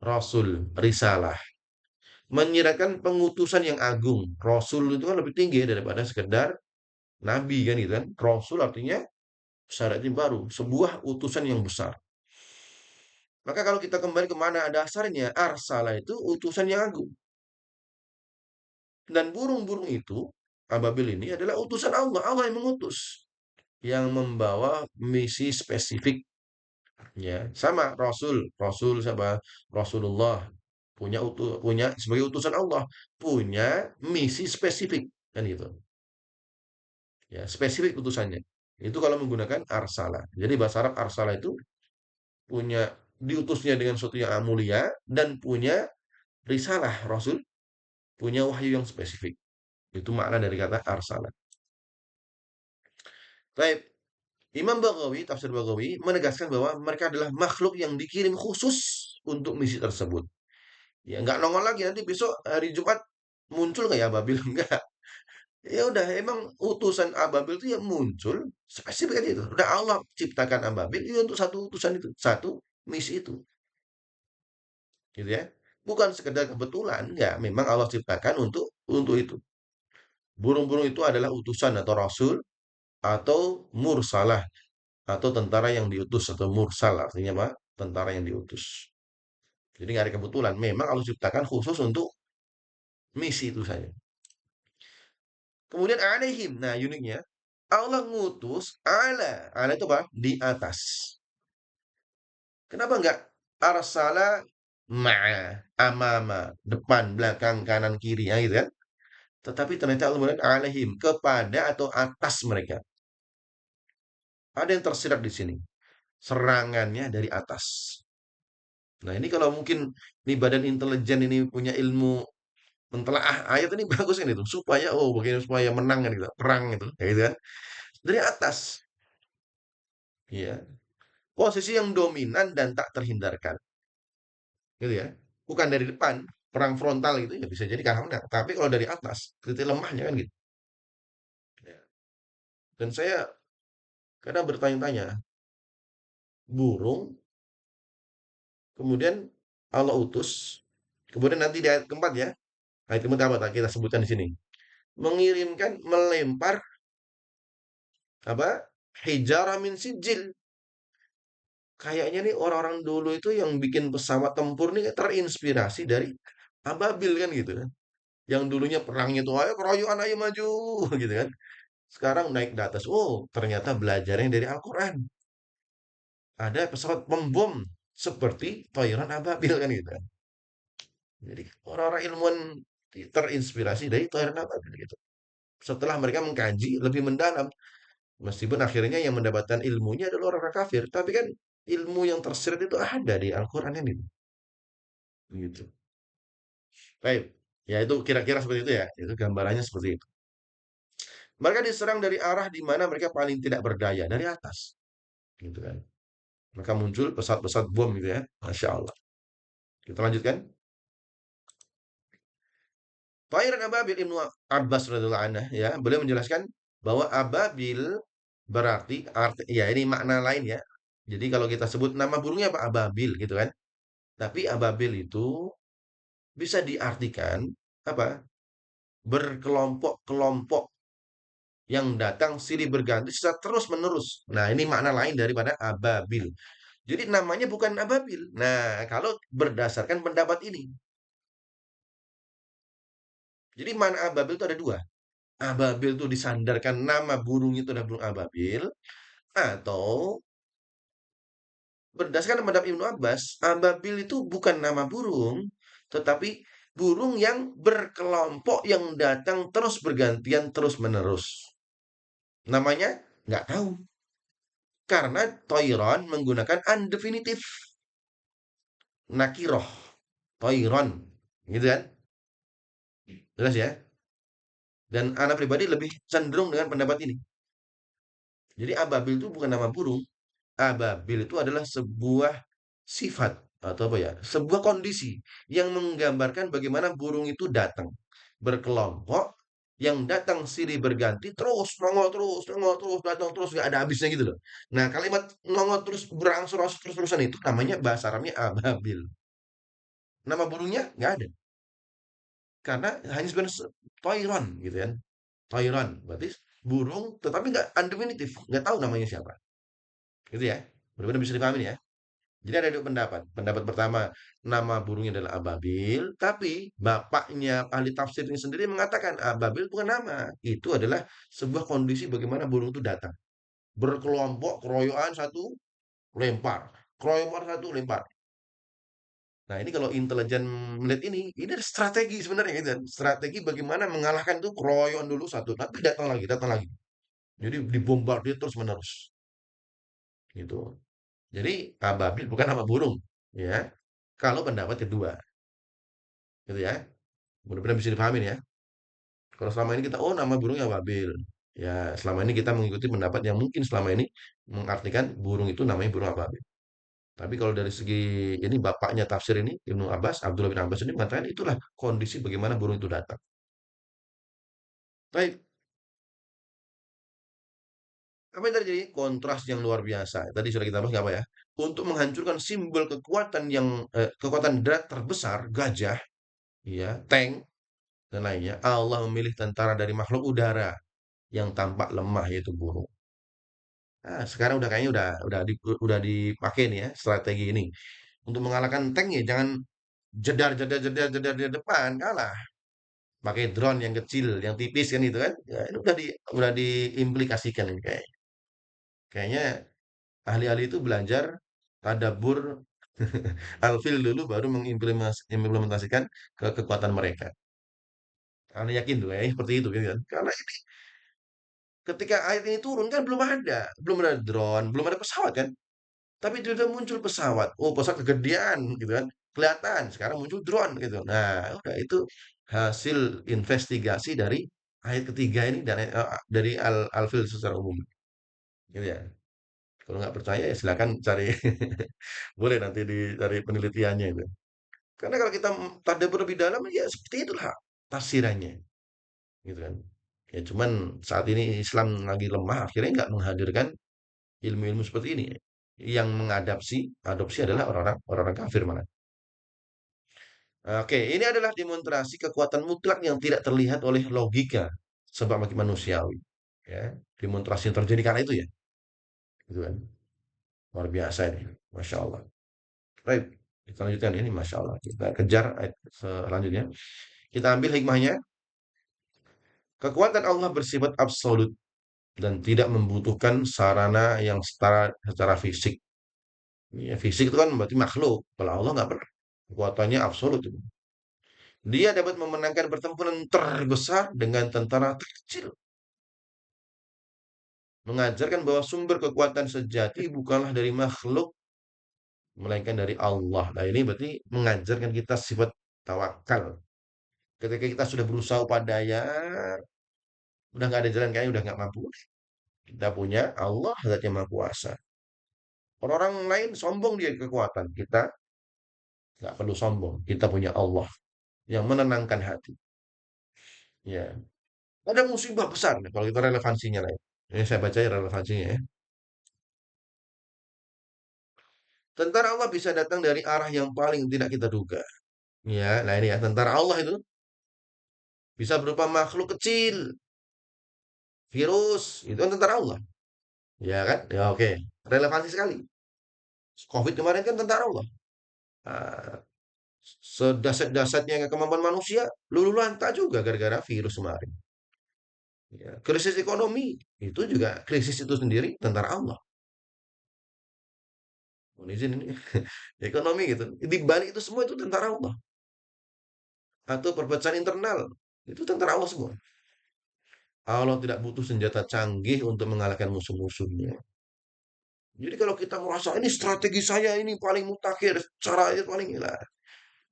rasul, risalah. Menyerahkan pengutusan yang agung. Rasul itu kan lebih tinggi daripada sekedar nabi kan gitu kan. Rasul artinya syaratnya baru, sebuah utusan yang besar. Maka kalau kita kembali ke mana dasarnya, arsala itu utusan yang agung. Dan burung-burung itu, ababil ini adalah utusan Allah. Allah yang mengutus. Yang membawa misi spesifik. Ya, sama Rasul. Rasul siapa? Rasulullah. Punya sebagai utusan Allah. Punya misi spesifik. Kan gitu. Ya, spesifik utusannya. Itu kalau menggunakan arsala. Jadi bahasa Arab arsala itu punya diutusnya dengan sesuatu yang mulia dan punya risalah Rasul. punya wahyu yang spesifik. Itu makna dari kata arsala. Baik, Imam Baghawi, tafsir Baghawi menegaskan bahwa mereka adalah makhluk yang dikirim khusus untuk misi tersebut. Ya nggak nongol lagi nanti besok hari Jumat muncul kayak Ababil enggak. Ya udah emang utusan Ababil itu yang muncul spesifik aja itu. Udah Allah ciptakan Ababil itu untuk satu utusan itu, satu misi itu, gitu ya. Bukan sekedar kebetulan, enggak. Memang Allah ciptakan untuk itu. Burung-burung itu adalah utusan atau rasul atau mursalah atau tentara yang diutus atau mursal artinya apa? Tentara yang diutus. Jadi nggak ada kebetulan. Memang Allah ciptakan khusus untuk misi itu saja. Kemudian alaihim. Nah, uniknya Allah ngutus ala itu apa? Di atas. Kenapa enggak arsala ma'a, amama, depan, belakang, kanan, kiri, ya gitu kan? Tetapi ternyata Allah mengatakan alaihim kepada atau atas mereka. Ada yang tersirat di sini. Serangannya dari atas. Nah, ini kalau mungkin nih badan intelijen ini punya ilmu mentelaah ayat ini bagus ini tuh supaya oh bagaimana supaya menang kan gitu, perang gitu, kayak gitu kan. Dari atas, ya. Posisi yang dominan dan tak terhindarkan, gitu ya. Bukan dari depan, perang frontal gitu ya bisa jadi kalah menang. Tapi kalau dari atas, titik lemahnya kan gitu. Ya. Dan saya kadang bertanya-tanya, burung kemudian Allah utus, kemudian nanti di ayat keempat ya, ayat keempat apa kita sebutkan di sini, mengirimkan melempar apa hijrah min sijil. Kayaknya nih orang-orang dulu itu yang bikin pesawat tempur nih terinspirasi dari Ababil kan gitu kan. Yang dulunya perangnya tuh ayo keroyokan ayo maju gitu kan. Sekarang naik di atas. Oh, ternyata belajarnya dari Al-Qur'an. Ada pesawat pembom seperti Toiron Ababil kan gitu kan. Jadi orang-orang ilmuwan terinspirasi dari Toiron Ababil gitu. Setelah mereka mengkaji lebih mendalam, meskipun akhirnya yang mendapatkan ilmunya adalah orang-orang kafir, tapi kan ilmu yang tersirat itu ada di Al-Qur'an ini. Gitu. Baik. Ya itu kira-kira seperti itu ya. Itu gambarannya seperti itu. Mereka diserang dari arah di mana mereka paling tidak berdaya, dari atas. Gitu kan. Maka muncul pesawat-pesawat bom gitu ya. Masya Allah. Kita lanjutkan. Tairan Ababil Ibnu Abbas radhiyallahu anhu ya, beliau menjelaskan bahwa Ababil berarti ya ini makna lain ya. Jadi kalau kita sebut nama burungnya apa Ababil gitu kan. Tapi Ababil itu bisa diartikan apa? Berkelompok-kelompok yang datang silih berganti secara terus-menerus. Nah, ini makna lain daripada ababil. Jadi namanya bukan ababil. Nah, kalau berdasarkan pendapat ini. Jadi mana ababil itu ada dua. Ababil itu disandarkan nama burung itu adalah burung ababil. Atau berdasarkan pendapat Ibnu Abbas, ababil itu bukan nama burung. Tetapi burung yang berkelompok yang datang terus bergantian terus-menerus. Namanya nggak tahu. Karena Toiron menggunakan undefinitif nakiroh Toiron gitu kan jelas ya dan anak pribadi lebih cenderung dengan pendapat ini jadi ababil itu bukan nama burung ababil itu adalah sebuah sifat atau apa ya sebuah kondisi yang menggambarkan bagaimana burung itu datang berkelompok yang datang silih berganti terus nongol terus datang terus nggak ada habisnya gitu loh. Nah kalimat nongol terus berangsur-angsur terus-terusan itu namanya bahasa Arabnya ababil. Nama burungnya nggak ada. Karena hanya sebenarnya toiron gitu kan. Toiron berarti burung tetapi nggak undefinitif, nggak tahu namanya siapa. Gitu ya. Benar-benar bisa dipahami ya. Jadi ada dua pendapat. Pendapat pertama, nama burungnya adalah ababil, tapi bapaknya ahli tafsir ini sendiri mengatakan ababil bukan nama. Itu adalah sebuah kondisi bagaimana burung itu datang. Berkelompok, keroyokan satu, lempar. Keroyokan satu, lempar. Nah, ini kalau intelijen melihat ini ada strategi sebenarnya gitu kan. Strategi bagaimana mengalahkan itu keroyokan dulu satu, tapi datang lagi, datang lagi. Jadi dibombardir terus menerus gitu. Jadi ababil bukan nama burung, ya. Kalau pendapat kedua, gitu ya. Mudah-mudahan bisa dipahamin ya. Kalau selama ini kita, oh nama burungnya Ababil. Ya, selama ini kita mengikuti pendapat yang mungkin selama ini mengartikan burung itu namanya burung Ababil. Tapi kalau dari segi ini bapaknya tafsir ini, Ibnu Abbas, Abdullah bin Abbas ini mengatakan itulah kondisi bagaimana burung itu datang. Baik, apa yang terjadi? Kontras yang luar biasa. Tadi sudah kita bahas apa ya? Untuk menghancurkan simbol kekuatan yang kekuatan darat terbesar, gajah, ya, tank dan lainnya. Allah memilih tentara dari makhluk udara yang tampak lemah yaitu burung. Nah, sekarang udah kayaknya udah dipakai nih ya strategi ini untuk mengalahkan tank ya jangan jedar jedar jedar jedar di depan kalah pakai drone yang kecil yang tipis kan itu kan ya, ini udah diimplikasikan ini kayaknya ahli-ahli itu belajar tadabbur alfil dulu baru mengimplementasikan ke kekuatan mereka. Anda yakin tuh ya seperti itu kan? Karena ketika ayat ini turun kan belum ada drone, belum ada pesawat kan? Tapi tiba-tiba muncul pesawat. Oh, pesawat kegedean gitu kan. Kelihatan. Sekarang muncul drone gitu. Nah, udah itu hasil investigasi dari ayat ketiga ini dan dari Al-Fil secara umum. Gitu ya. Kalau nggak percaya ya silakan cari boleh nanti dicari penelitiannya itu. Karena kalau kita tadabbur lebih dalam ya seperti itulah tafsirannya, gitu kan. Ya cuman saat ini Islam lagi lemah akhirnya nggak menghadirkan ilmu-ilmu seperti ini. Yang adopsi adalah orang-orang kafir malah. Oke, ini adalah demonstrasi kekuatan mutlak yang tidak terlihat oleh logika sebab bagi manusiawi. Ya, demonstrasi yang terjadi karena itu ya, gitu kan. Luar biasa ini, masya Allah. Baik, kita lanjutkan ini, masya Allah. Kita kejar ayat selanjutnya. Kita ambil hikmahnya. Kekuatan Allah bersifat absolut dan tidak membutuhkan sarana yang setara secara fisik. Ya, fisik itu kan berarti makhluk. Kalau Allah nggak pernah. Kekuatannya absolut. Dia dapat memenangkan pertempuran terbesar dengan tentara terkecil. Mengajarkan bahwa sumber kekuatan sejati bukanlah dari makhluk, melainkan dari Allah. Nah, ini berarti mengajarkan kita sifat tawakal. Ketika kita sudah berusaha upadaya, udah nggak ada jalan kayaknya udah nggak mampu. Kita punya Allah zat yang maha kuasa. Orang-orang lain sombong dia kekuatan. Kita nggak perlu sombong. Kita punya Allah yang menenangkan hati. Ya, ada musibah besar nih kalau kita relevansinya lah ya. Ini saya baca ya relevansinya ya. Tentara Allah bisa datang dari arah yang paling tidak kita duga. Ya, nah ini ya, tentara Allah itu bisa berupa makhluk kecil, virus, itu kan tentara Allah. Ya kan? Ya oke, relevansi sekali. COVID kemarin kan tentara Allah. Nah, sedasat-dasatnya kemampuan manusia, luluh lantak juga gara-gara virus kemarin. Ya, krisis ekonomi, itu juga krisis itu sendiri tentara Allah. Mohon izin ini, ekonomi gitu. Di balik itu semua itu tentara Allah. Atau perpecahan internal, itu tentara Allah semua. Allah tidak butuh senjata canggih untuk mengalahkan musuh-musuhnya. Jadi kalau kita merasa ini strategi saya ini paling mutakhir, cara itu paling gila.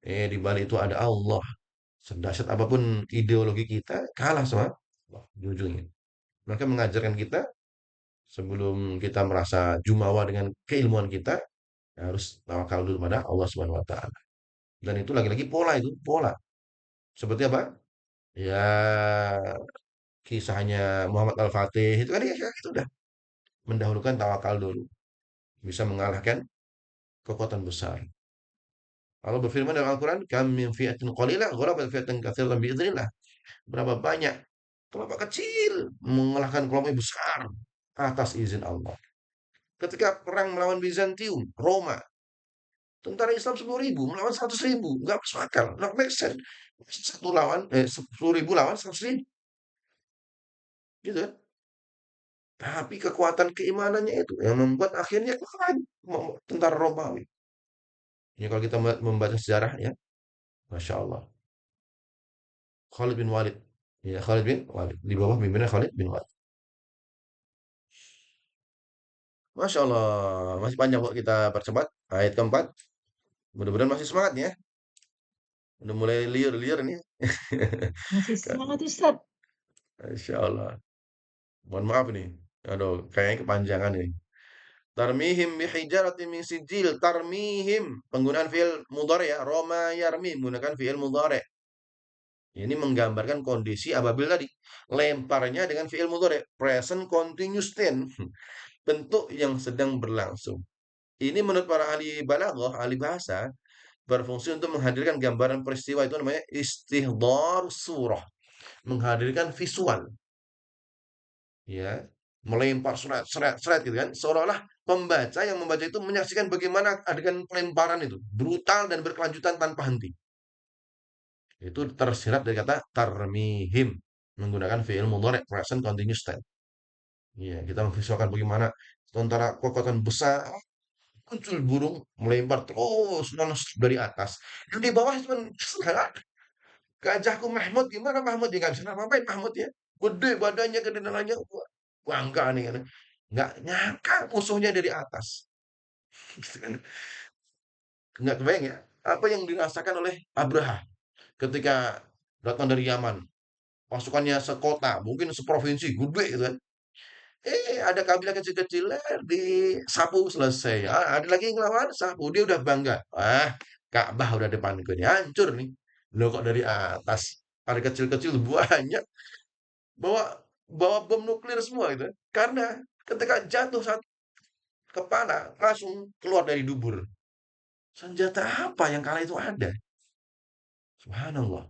Di balik itu ada Allah. Sedahsyat apapun ideologi kita kalah sama Allah di ujungnya. Maka mengajarkan kita sebelum kita merasa jumawa dengan keilmuan kita harus tawakal dulu pada Allah Subhanahu wa taala. Dan itu lagi-lagi pola itu, pola. Seperti apa? Ya kisahnya Muhammad Al-Fatih itu kan ya itu udah mendahulukan tawakal dulu. Bisa mengalahkan kekuatan besar. Allah berfirman dalam Al-Quran, "Kam min fi'atin qalilah ghalabat fi'atan katsiratan biidznillah." Berapa banyak kelompok kecil mengalahkan kelompok yang besar atas izin Allah. Ketika perang melawan Bizantium, Roma, tentara Islam 10.000 melawan 100.000, nggak masuk akal, nggak make sense. Satu lawan, 10.000 lawan 100.000, gitu kan? Tapi kekuatan keimanannya itu yang membuat akhirnya kalah tentara Romawi. Ya kalau kita membaca sejarah ya, Masya Allah. Khalid bin Walid. Ya, Khalid bin Walid. Di bawah pimpinan Khalid bin Walid. Masya Allah. Masih panjang kok kita percepat. Ayat keempat. Mudah-mudahan masih semangat ya. Udah mulai liur-liur nih. Masih semangat Ustaz. Insya Allah. Mohon maaf nih. Aduh, kayaknya kepanjangan nih. Tarmihim bihijaratin min sijil. Tarmihim. Penggunaan fi'il mudhari ya. Roma yarmi. Menggunakan fi'il mudhari. Ini menggambarkan kondisi apabila tadi lemparnya dengan fi'il mudhari. Present continuous tense. Bentuk yang sedang berlangsung. Ini menurut para ahli balaghah, ahli bahasa, berfungsi untuk menghadirkan gambaran peristiwa itu namanya istihdar surah, menghadirkan visual, ya, melempar surat, seret, seret gitu kan, seolah-olah pembaca yang membaca itu menyaksikan bagaimana adegan pelemparan itu brutal dan berkelanjutan tanpa henti. Itu tersirat dari kata tarmihim menggunakan fi'il mudhari present continuous tense. Ya, kita memvisualkan bagaimana tentara kekuatan besar muncul burung melempar terus menerus dari atas. Yang di bawah cuma gajahku Mahmud gimana Mahmud ya nggak bisa ngapain Mahmud ya. Gede badannya, gede neneknya. Wah, bangga nih kan. Nggak nyangka musuhnya dari atas. Gitu kan. Nggak kebayang ya apa yang dirasakan oleh Abraha ketika datang dari Yaman. Pasukannya sekota, mungkin seprovinsi, gede gitu kan. Ada kabilah kecil-kecil disapu selesai. Ada lagi yang ngelawan, sapu. Dia udah bangga. Ka'bah udah depanku nih, hancur nih. Loh kok dari atas? Ada kecil-kecil banyak bawa bawa bom nuklir semua gitu. Karena ketika jatuh satu kepala langsung keluar dari dubur. Senjata apa yang kala itu ada? Subhanallah.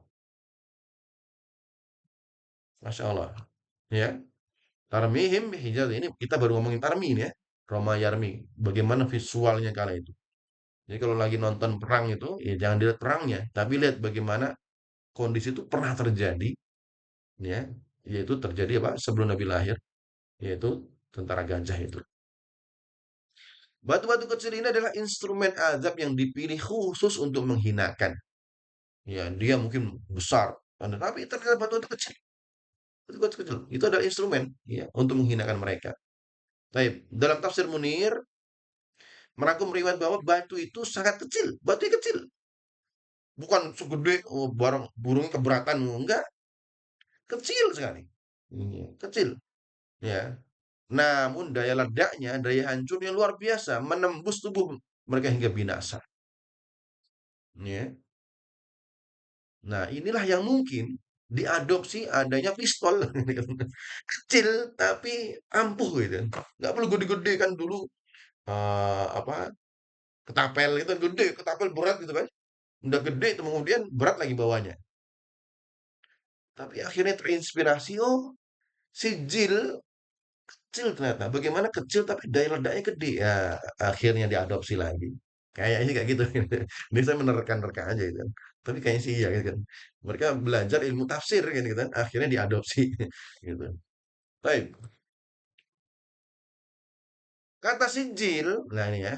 Masya Allah. Ya. Tarmihim hijaz ini kita baru ngomongin tarmi ini ya. Roma Yarmi. Bagaimana visualnya kala itu. Jadi kalau lagi nonton perang itu, ya jangan dilihat perangnya, tapi lihat bagaimana kondisi itu pernah terjadi, ya, yaitu terjadi apa sebelum Nabi lahir, yaitu tentara gajah itu. Batu-batu kecil ini adalah instrumen azab yang dipilih khusus untuk menghinakan. Ya, dia mungkin besar, tapi ternyata batu-batu kecil, batu-batu kecil itu adalah instrumen, ya, untuk menghinakan mereka. Baik, dalam tafsir Munir merangkum riwayat bahwa batu itu sangat kecil, batu kecil, bukan segede barang burungnya keberatan, enggak, kecil sekali. Kecil, ya. Namun daya ledaknya, daya hancurnya luar biasa, menembus tubuh mereka hingga binasa. Ya. Nah, inilah yang mungkin diadopsi adanya pistol kecil tapi ampuh gitu. Nggak perlu gede-gede kan dulu apa ketapel itu kan gede, ketapel berat gitu kan. Udah gede itu kemudian berat lagi bawahnya. Tapi akhirnya terinspirasi, oh, si Jill kecil ternyata. Bagaimana kecil tapi daya ledaknya gede. Ya, akhirnya diadopsi lagi. Kayaknya sih kayak gitu. Ini saya menerka-nerka aja gitu kan. Tapi kayaknya sih iya gitu kan. Mereka belajar ilmu tafsir kan gitu kan. Akhirnya diadopsi gitu. Baik, kata sijil. Nah ini ya.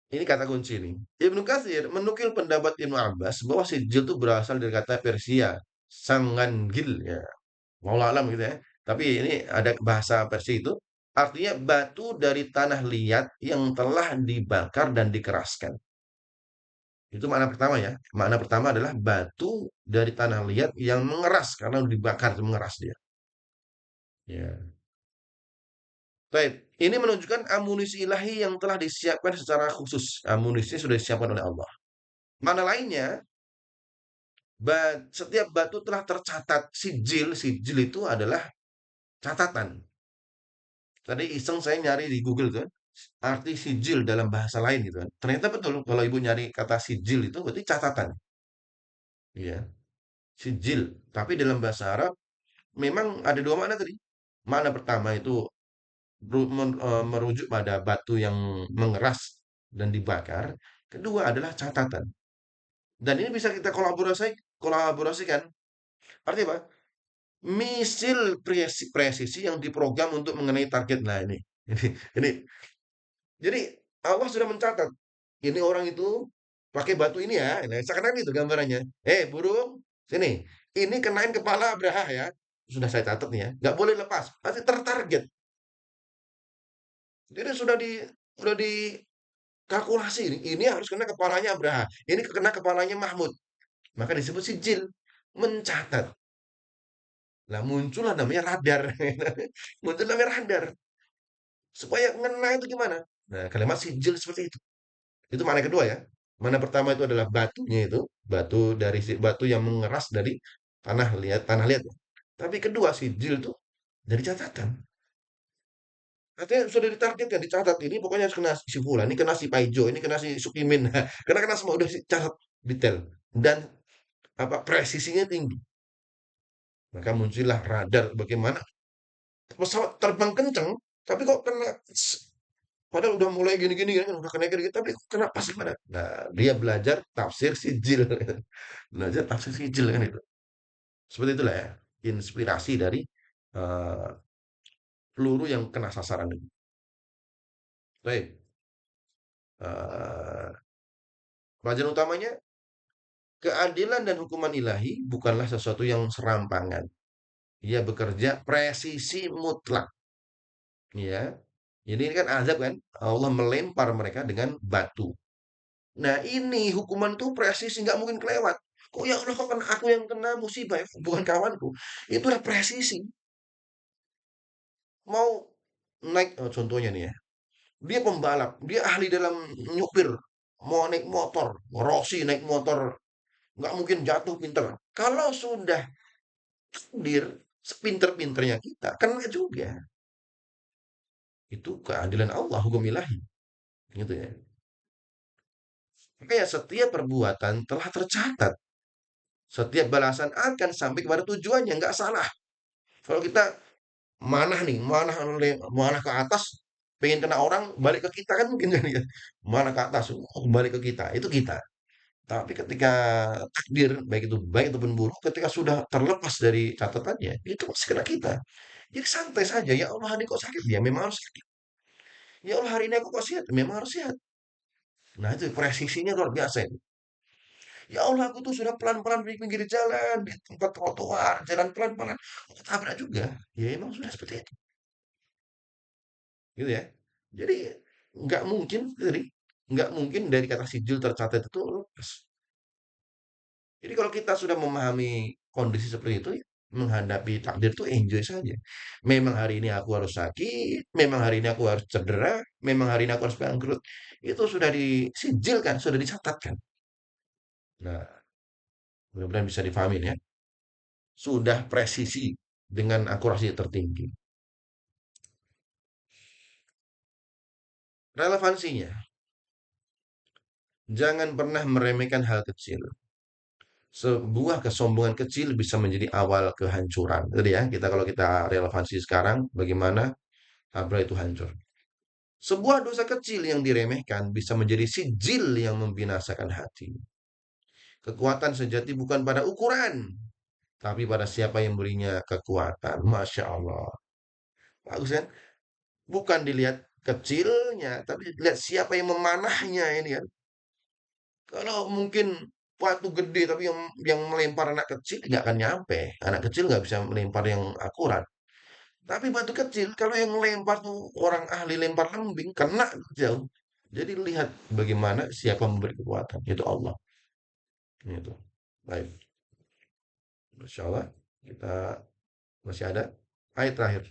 Ini kata kunci nih. Ibnu Katsir menukil pendapat Ibnu Abbas bahwa sijil itu berasal dari kata Persia, sangangil ya. Wallahu alam gitu ya. Tapi ini ada bahasa Persia itu artinya batu dari tanah liat yang telah dibakar dan dikeraskan. Itu makna pertama ya. Makna pertama adalah batu dari tanah liat yang mengeras karena dibakar mengeras dia. Ya. Baik, ini menunjukkan amunisi ilahi yang telah disiapkan secara khusus. Amunisi sudah disiapkan oleh Allah. Mana lainnya, setiap batu telah tercatat sijil. Sijil itu adalah catatan. Tadi iseng saya nyari di Google kan, arti sijil dalam bahasa lain gitu kan. Ternyata betul kalau ibu nyari kata sijil itu berarti catatan, ya, sijil. Tapi dalam bahasa Arab memang ada dua makna tadi. Makna pertama itu merujuk pada batu yang mengeras dan dibakar. Kedua adalah catatan. Dan ini bisa kita kolaborasikan. Artinya apa? Misil presisi yang diprogram untuk mengenai target. Nah ini, ini jadi Allah sudah mencatat, ini orang itu pakai batu ini ya. Nah, seakan-akan itu gambarannya. Burung, sini. Ini kenain kepala Abraha ya. Sudah saya catat nih ya. Nggak boleh lepas. Pasti tertarget. Jadi sudah dikalkulasi ini. Ini harus kena kepalanya Abraha. Ini kena kepalanya Mahmud. Maka disebut sijil, mencatat. Nah, muncullah namanya radar. Muncul namanya radar. Supaya ngena itu gimana? Nah, kalimat sijil seperti itu. Itu makna kedua ya. Mana pertama itu adalah batunya itu, batu yang mengeras dari tanah liat. Tapi kedua sijil itu dari catatan. Artinya sudah ditargetkan, dicatat ini pokoknya harus kena si Fulan, ini kena si Paijo, ini kena si Sukimin. Karena kena semua udah dicatat detail dan apa presisinya tinggi. Maka muncullah radar bagaimana pesawat terbang kenceng, tapi kok kena padahal udah mulai gini-gini kan, udah kena gini, tapi kok kena pas gimana? Nah, dia belajar tafsir sijil. Belajar tafsir sijil kan itu. Seperti itulah ya, inspirasi dari eh, peluru yang kena sasaran itu. Baik, eh, pelajaran utamanya keadilan dan hukuman ilahi bukanlah sesuatu yang serampangan. Ia bekerja presisi mutlak, ya. Jadi ini kan azab kan, Allah melempar mereka dengan batu. Nah ini hukuman tuh presisi, nggak mungkin kelewat. Kok ya Allah, kok kan aku yang kena musibah, ya? Bukan kawanku. Itu udah presisi. Mau naik, contohnya nih ya, dia pembalap, dia ahli dalam nyupir, mau naik motor, Rossi naik motor, nggak mungkin jatuh pinter. Kalau sudah takdir, sepinter-pinternya kita, kena juga. Itu keadilan Allah, hukum ilahi. Gitu ya. Makanya setiap perbuatan telah tercatat. Setiap balasan akan sampai kepada tujuannya, nggak salah. Kalau kita manah nih, manah ke atas, pengen kena orang, balik ke kita kan mungkin kan ya. Manah ke atas, balik ke kita, itu kita. Tapi ketika takdir, baik itu pun buruk, ketika sudah terlepas dari catatannya, itu pasti kena kita. Jadi santai saja, ya Allah ini kok sakit, ya memang harus sakit. Ya Allah hari ini aku kok sehat, memang harus sehat. Nah itu presisinya luar biasa itu. Ya Allah aku tuh sudah pelan-pelan di pinggir jalan, di tempat trotoar, jalan pelan-pelan. Kok tabrak juga. Ya emang sudah seperti itu. Gitu ya. Jadi nggak mungkin dari nggak mungkin dari kata sijil tercatat itu lepas. Jadi kalau kita sudah memahami kondisi seperti itu, ya, menghadapi takdir itu enjoy saja. Memang hari ini aku harus sakit, memang hari ini aku harus cedera, memang hari ini aku harus bangkrut. Itu sudah disijilkan, sudah dicatatkan. Nah, mudah-mudahan bisa difahami ya. Sudah presisi dengan akurasi tertinggi. Relevansinya, jangan pernah meremehkan hal kecil. Sebuah kesombongan kecil bisa menjadi awal kehancuran. Jadi ya, kalau kita relevansi sekarang, bagaimana Abra itu hancur. Sebuah dosa kecil yang diremehkan bisa menjadi sijil yang membinasakan hati. Kekuatan sejati bukan pada ukuran, tapi pada siapa yang berinya kekuatan. Masya Allah. Bagus kan? Bukan dilihat kecilnya, tapi dilihat siapa yang memanahnya ini kan. Kalau mungkin batu gede tapi yang melempar anak kecil nggak akan nyampe. Anak kecil nggak bisa melempar yang akurat. Tapi batu kecil kalau yang melempar tuh orang ahli lempar lembing kena jauh. Jadi lihat bagaimana siapa memberi kekuatan. Itu Allah. Itu. Baik. Masya Allah. Kita masih ada ayat terakhir.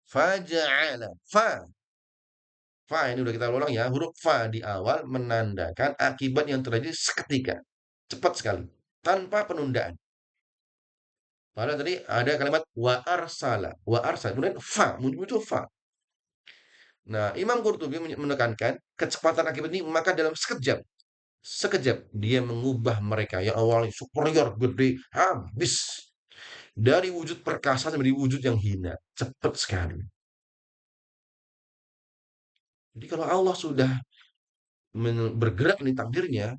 Faja'ala. Fa ini udah kita ulang ya. Huruf fa di awal menandakan akibat yang terjadi seketika. Cepat sekali. Tanpa penundaan. Padahal tadi ada kalimat wa arsala. Wa arsala. Kemudian fa. Muncul fa. Nah, Imam Qurtubi menekankan kecepatan akibat ini maka dalam sekejap. Sekejap dia mengubah mereka yang awalnya superior, gede, habis. Dari wujud perkasa menjadi wujud yang hina. Cepat sekali. Jadi kalau Allah sudah bergerak nih takdirnya,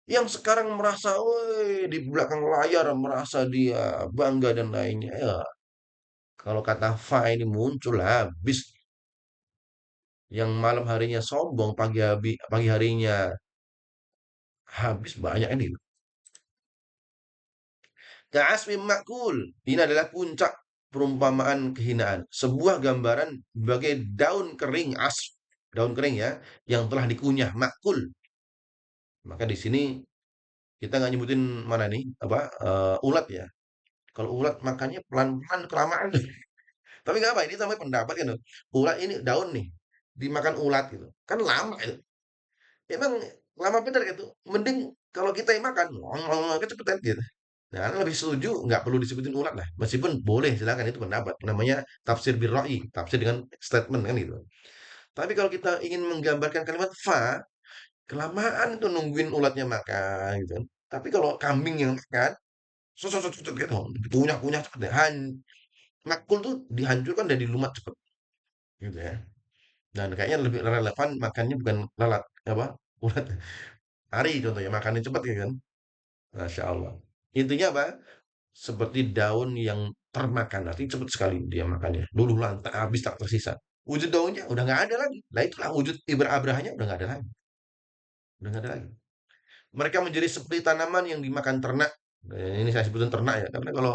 yang sekarang merasa, woi, di belakang layar merasa dia bangga dan lainnya. Ya, kalau kata Fa ini muncul habis. Yang malam harinya sombong, pagi harinya habis banyak ini. Ka'asfin ma'kul. Ini adalah puncak perumpamaan kehinaan. Sebuah gambaran bagai daun kering, daun kering ya, yang telah dikunyah, makul. Maka di sini Kita nggak nyebutin mana nih, apa, ulat ya. Kalau ulat makannya pelan-pelan kelamaan. Tapi nggak apa, ini sampai pendapat kan. Ulat ini daun nih, dimakan ulat gitu. Kan lama itu. Emang lama bener gitu. Mending kalau kita yang makan, kecepetan gitu. Nah, Ana lebih setuju nggak perlu disebutin ulat lah. Meskipun boleh silakan itu pendapat. Namanya tafsir birra'i, tafsir dengan statement kan gitu. Tapi kalau kita ingin menggambarkan kalimat fa, kelamaan itu nungguin ulatnya makan gitu kan. Tapi kalau kambing yang makan, gitu, kunyah-kunyah cepet deh. Makul tuh dihancurkan dan dilumat cepet gitu ya. Dan kayaknya lebih relevan makannya bukan lalat apa ulat. Ari contohnya makannya cepet ya kan. Masya Allah. Intinya apa? Seperti daun yang termakan, artinya cepet sekali dia makannya. Luluh lantak habis tak tersisa. Wujud daunnya udah nggak ada lagi. Nah itulah wujud ibrah-abrahnya udah nggak ada lagi. Udah nggak ada lagi. Mereka menjadi seperti tanaman yang dimakan ternak. Ini saya sebutin ternak ya, karena kalau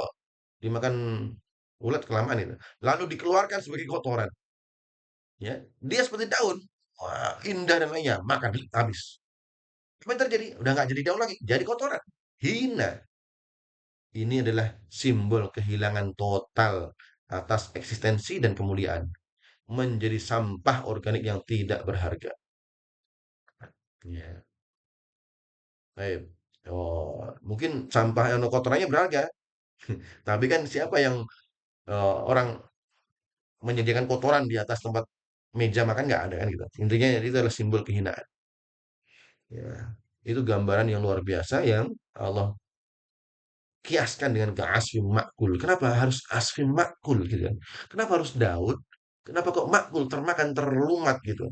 dimakan ulat kelamaan itu. Lalu dikeluarkan sebagai kotoran. Ya, dia seperti daun. Wah, indah dan lainnya. Makan habis. Apa yang terjadi? Udah nggak jadi daun lagi, jadi kotoran. Hina. Ini adalah simbol kehilangan total atas eksistensi dan kemuliaan. Menjadi sampah organik yang tidak berharga. Ya, baik. Oh, mungkin sampah yang kotorannya berharga, tapi kan siapa yang orang menyediakan kotoran di atas tempat meja makan nggak ada kan gitu. Intinya itu adalah simbol kehinaan. Ya, itu gambaran yang luar biasa yang Allah kiaskan dengan keasfim makul. Kenapa harus asfim makul gitu kan? Kenapa harus Daud? Kenapa kok makul termakan terlumat gitu?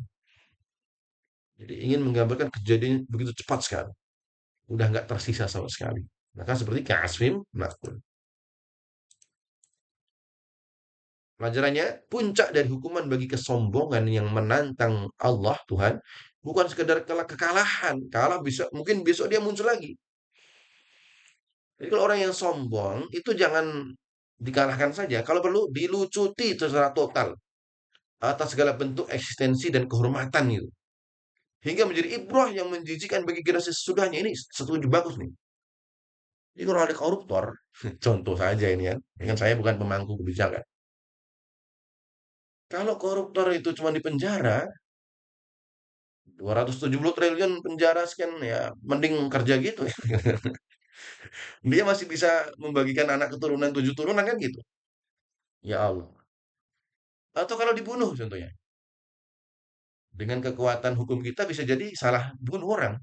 Jadi ingin menggambarkan kejadian begitu cepat sekali. Udah nggak tersisa sama sekali. Maka seperti keasfim makul. Pelajarannya, puncak dari hukuman bagi kesombongan yang menantang Allah Tuhan bukan sekedar kekalahan. Kalah bisa mungkin besok dia muncul lagi. Jadi kalau orang yang sombong itu jangan dikalahkan saja. Kalau perlu dilucuti secara total atas segala bentuk eksistensi dan kehormatan itu. Hingga menjadi ibrah yang menjijikan bagi generasi sesudahnya. Ini setuju bagus nih. Jadi kalau ada koruptor, contoh saja ini kan. Ini kan saya bukan pemangku kebijakan. Kalau koruptor itu cuma di penjara, 270 triliun penjara sekian ya mending kerja gitu ya. Dia masih bisa membagikan anak keturunan 7 turunan kan gitu. Ya Allah. Atau kalau dibunuh contohnya. Dengan kekuatan hukum kita bisa jadi salah bunuh orang.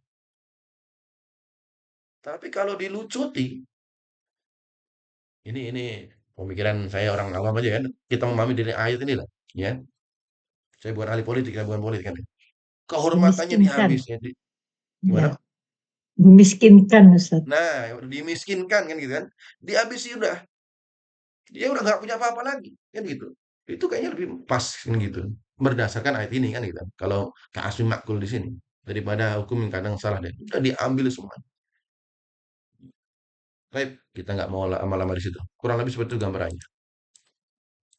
Tapi kalau dilucuti, ini pemikiran saya orang awam aja kan. Kita memahami dari ayat ini lah, ya. Saya bukan ahli politik, ya, bukan politik kan. Kehormatannya Dimiskinkan, dihabis ya. Gimana? ya, dimiskinkan Ustaz. Nah, dimiskinkan kan gitu kan. Dihabisi udah. Dia udah nggak punya apa-apa lagi, kan gitu. Itu kayaknya lebih pas kan gitu. Berdasarkan ayat ini kan gitu. Kalau kasus makul di sini daripada hukum yang kadang salah deh. Udah diambil semua. Baik, kita nggak mau lama-lama di situ. Kurang lebih seperti itu gambarannya.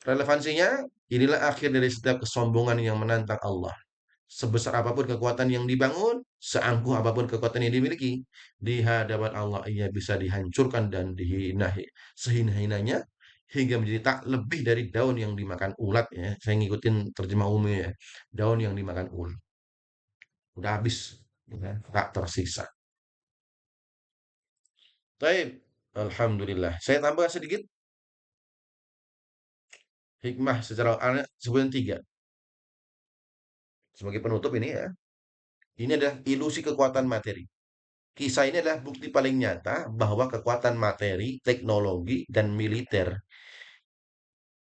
Relevansinya, inilah akhir dari setiap kesombongan yang menantang Allah. Sebesar apapun kekuatan yang dibangun, seangkuh apapun kekuatan yang dimiliki, di hadapan Allah ia bisa dihancurkan dan dihinahi sehina-hinanya hingga menjadi tak lebih dari daun yang dimakan ulat ya. Saya ngikutin terjemah umumnya ya. Daun yang dimakan ulat. Udah habis, ya, tak tersisa. Baik, Alhamdulillah. Saya tambah sedikit hikmah secara anak sebulan tiga. Sebagai penutup ini ya. Ini adalah ilusi kekuatan materi. Kisah ini adalah bukti paling nyata bahwa kekuatan materi, teknologi, dan militer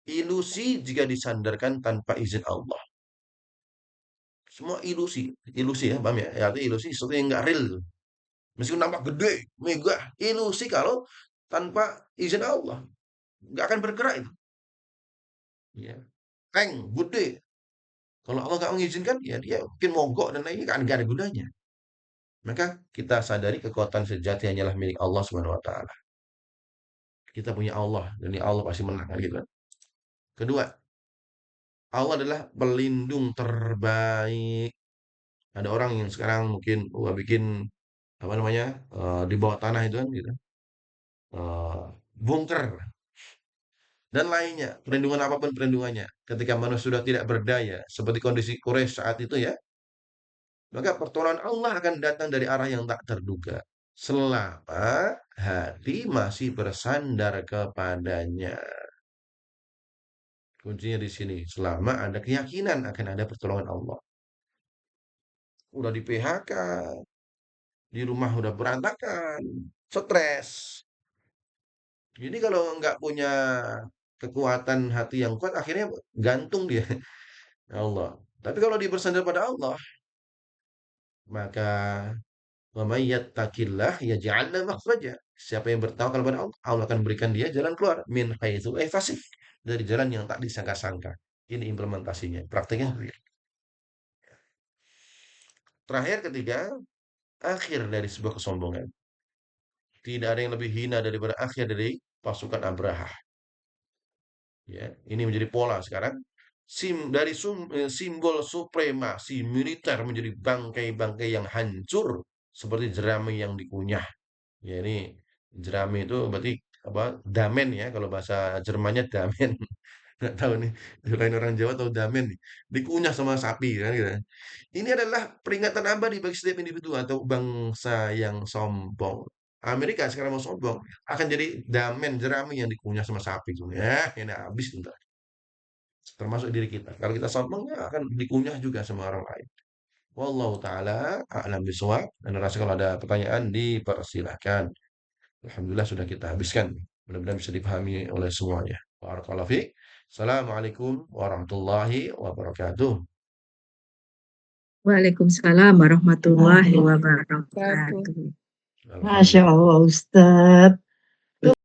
ilusi jika disandarkan tanpa izin Allah. Semua ilusi, ilusi ya, paham ya? Artinya ilusi sesuatu yang nggak real. Meskipun nampak gede, megah, ilusi kalau tanpa izin Allah, nggak akan bergerak itu. Ya. Tank, gede. Kalau Allah nggak mengizinkan, ya dia mungkin mogok dan lainnya kan nggak ada gunanya. Maka kita sadari kekuatan sejati hanyalah milik Allah Subhanahu Wa Taala. Kita punya Allah dan ya Allah pasti menang gitu kan. Kedua, Allah adalah pelindung terbaik. Ada orang yang sekarang mungkin wah bikin apa namanya, di bawah tanah itu kan gitu, bunker dan lainnya, perlindungan apapun perlindungannya. Ketika manusia sudah tidak berdaya, seperti kondisi Quraisy saat itu ya, maka pertolongan Allah akan datang dari arah yang tak terduga. Selama hati masih bersandar kepadanya. Kuncinya di sini. Selama ada keyakinan akan ada pertolongan Allah. Udah di PHK, di rumah udah berantakan, stres. Jadi kalau nggak punya kekuatan hati yang kuat, akhirnya gantung dia. Ya Allah. Tapi kalau dia bersandar pada Allah, maka wa may yattaqillah yaj'al lahu makhraja. Siapa yang bertawakal kepada Allah, Allah akan berikan dia jalan keluar min haitsu la yahtasib, dari jalan yang tak disangka-sangka. Ini implementasinya, prakteknya. Terakhir ketiga, akhir dari sebuah kesombongan. Tidak ada yang lebih hina daripada akhir dari pasukan Abraha. Ya, ini menjadi pola sekarang. Simbol supremasi militer menjadi bangkai-bangkai yang hancur seperti jerami yang dikunyah. Ya ini jerami itu berarti apa? Damen ya kalau bahasa Jermannya damen. Nggak tahu nih, lain orang Jawa atau damen nih. Dikunyah sama sapi kan gitu. Ini adalah peringatan abadi bagi setiap individu atau bangsa yang sombong. Amerika sekarang mau sombong akan jadi damen jerami yang dikunyah sama sapi tuh. Ya, ini habis entar. Termasuk diri kita. Kalau kita sombong ya akan dikunyah juga sama orang lain. Wallahu taala a'lam bishawab. Dan rasa kalau ada pertanyaan dipersilahkan. Alhamdulillah sudah kita habiskan. Mudah-mudahan bisa dipahami oleh semuanya. Barakallahu fiik. Assalamualaikum warahmatullahi wabarakatuh. Waalaikumsalam warahmatullahi Wabarakatuh. wabarakatuh. Masya Alhamdulillah. Allah Ustadz.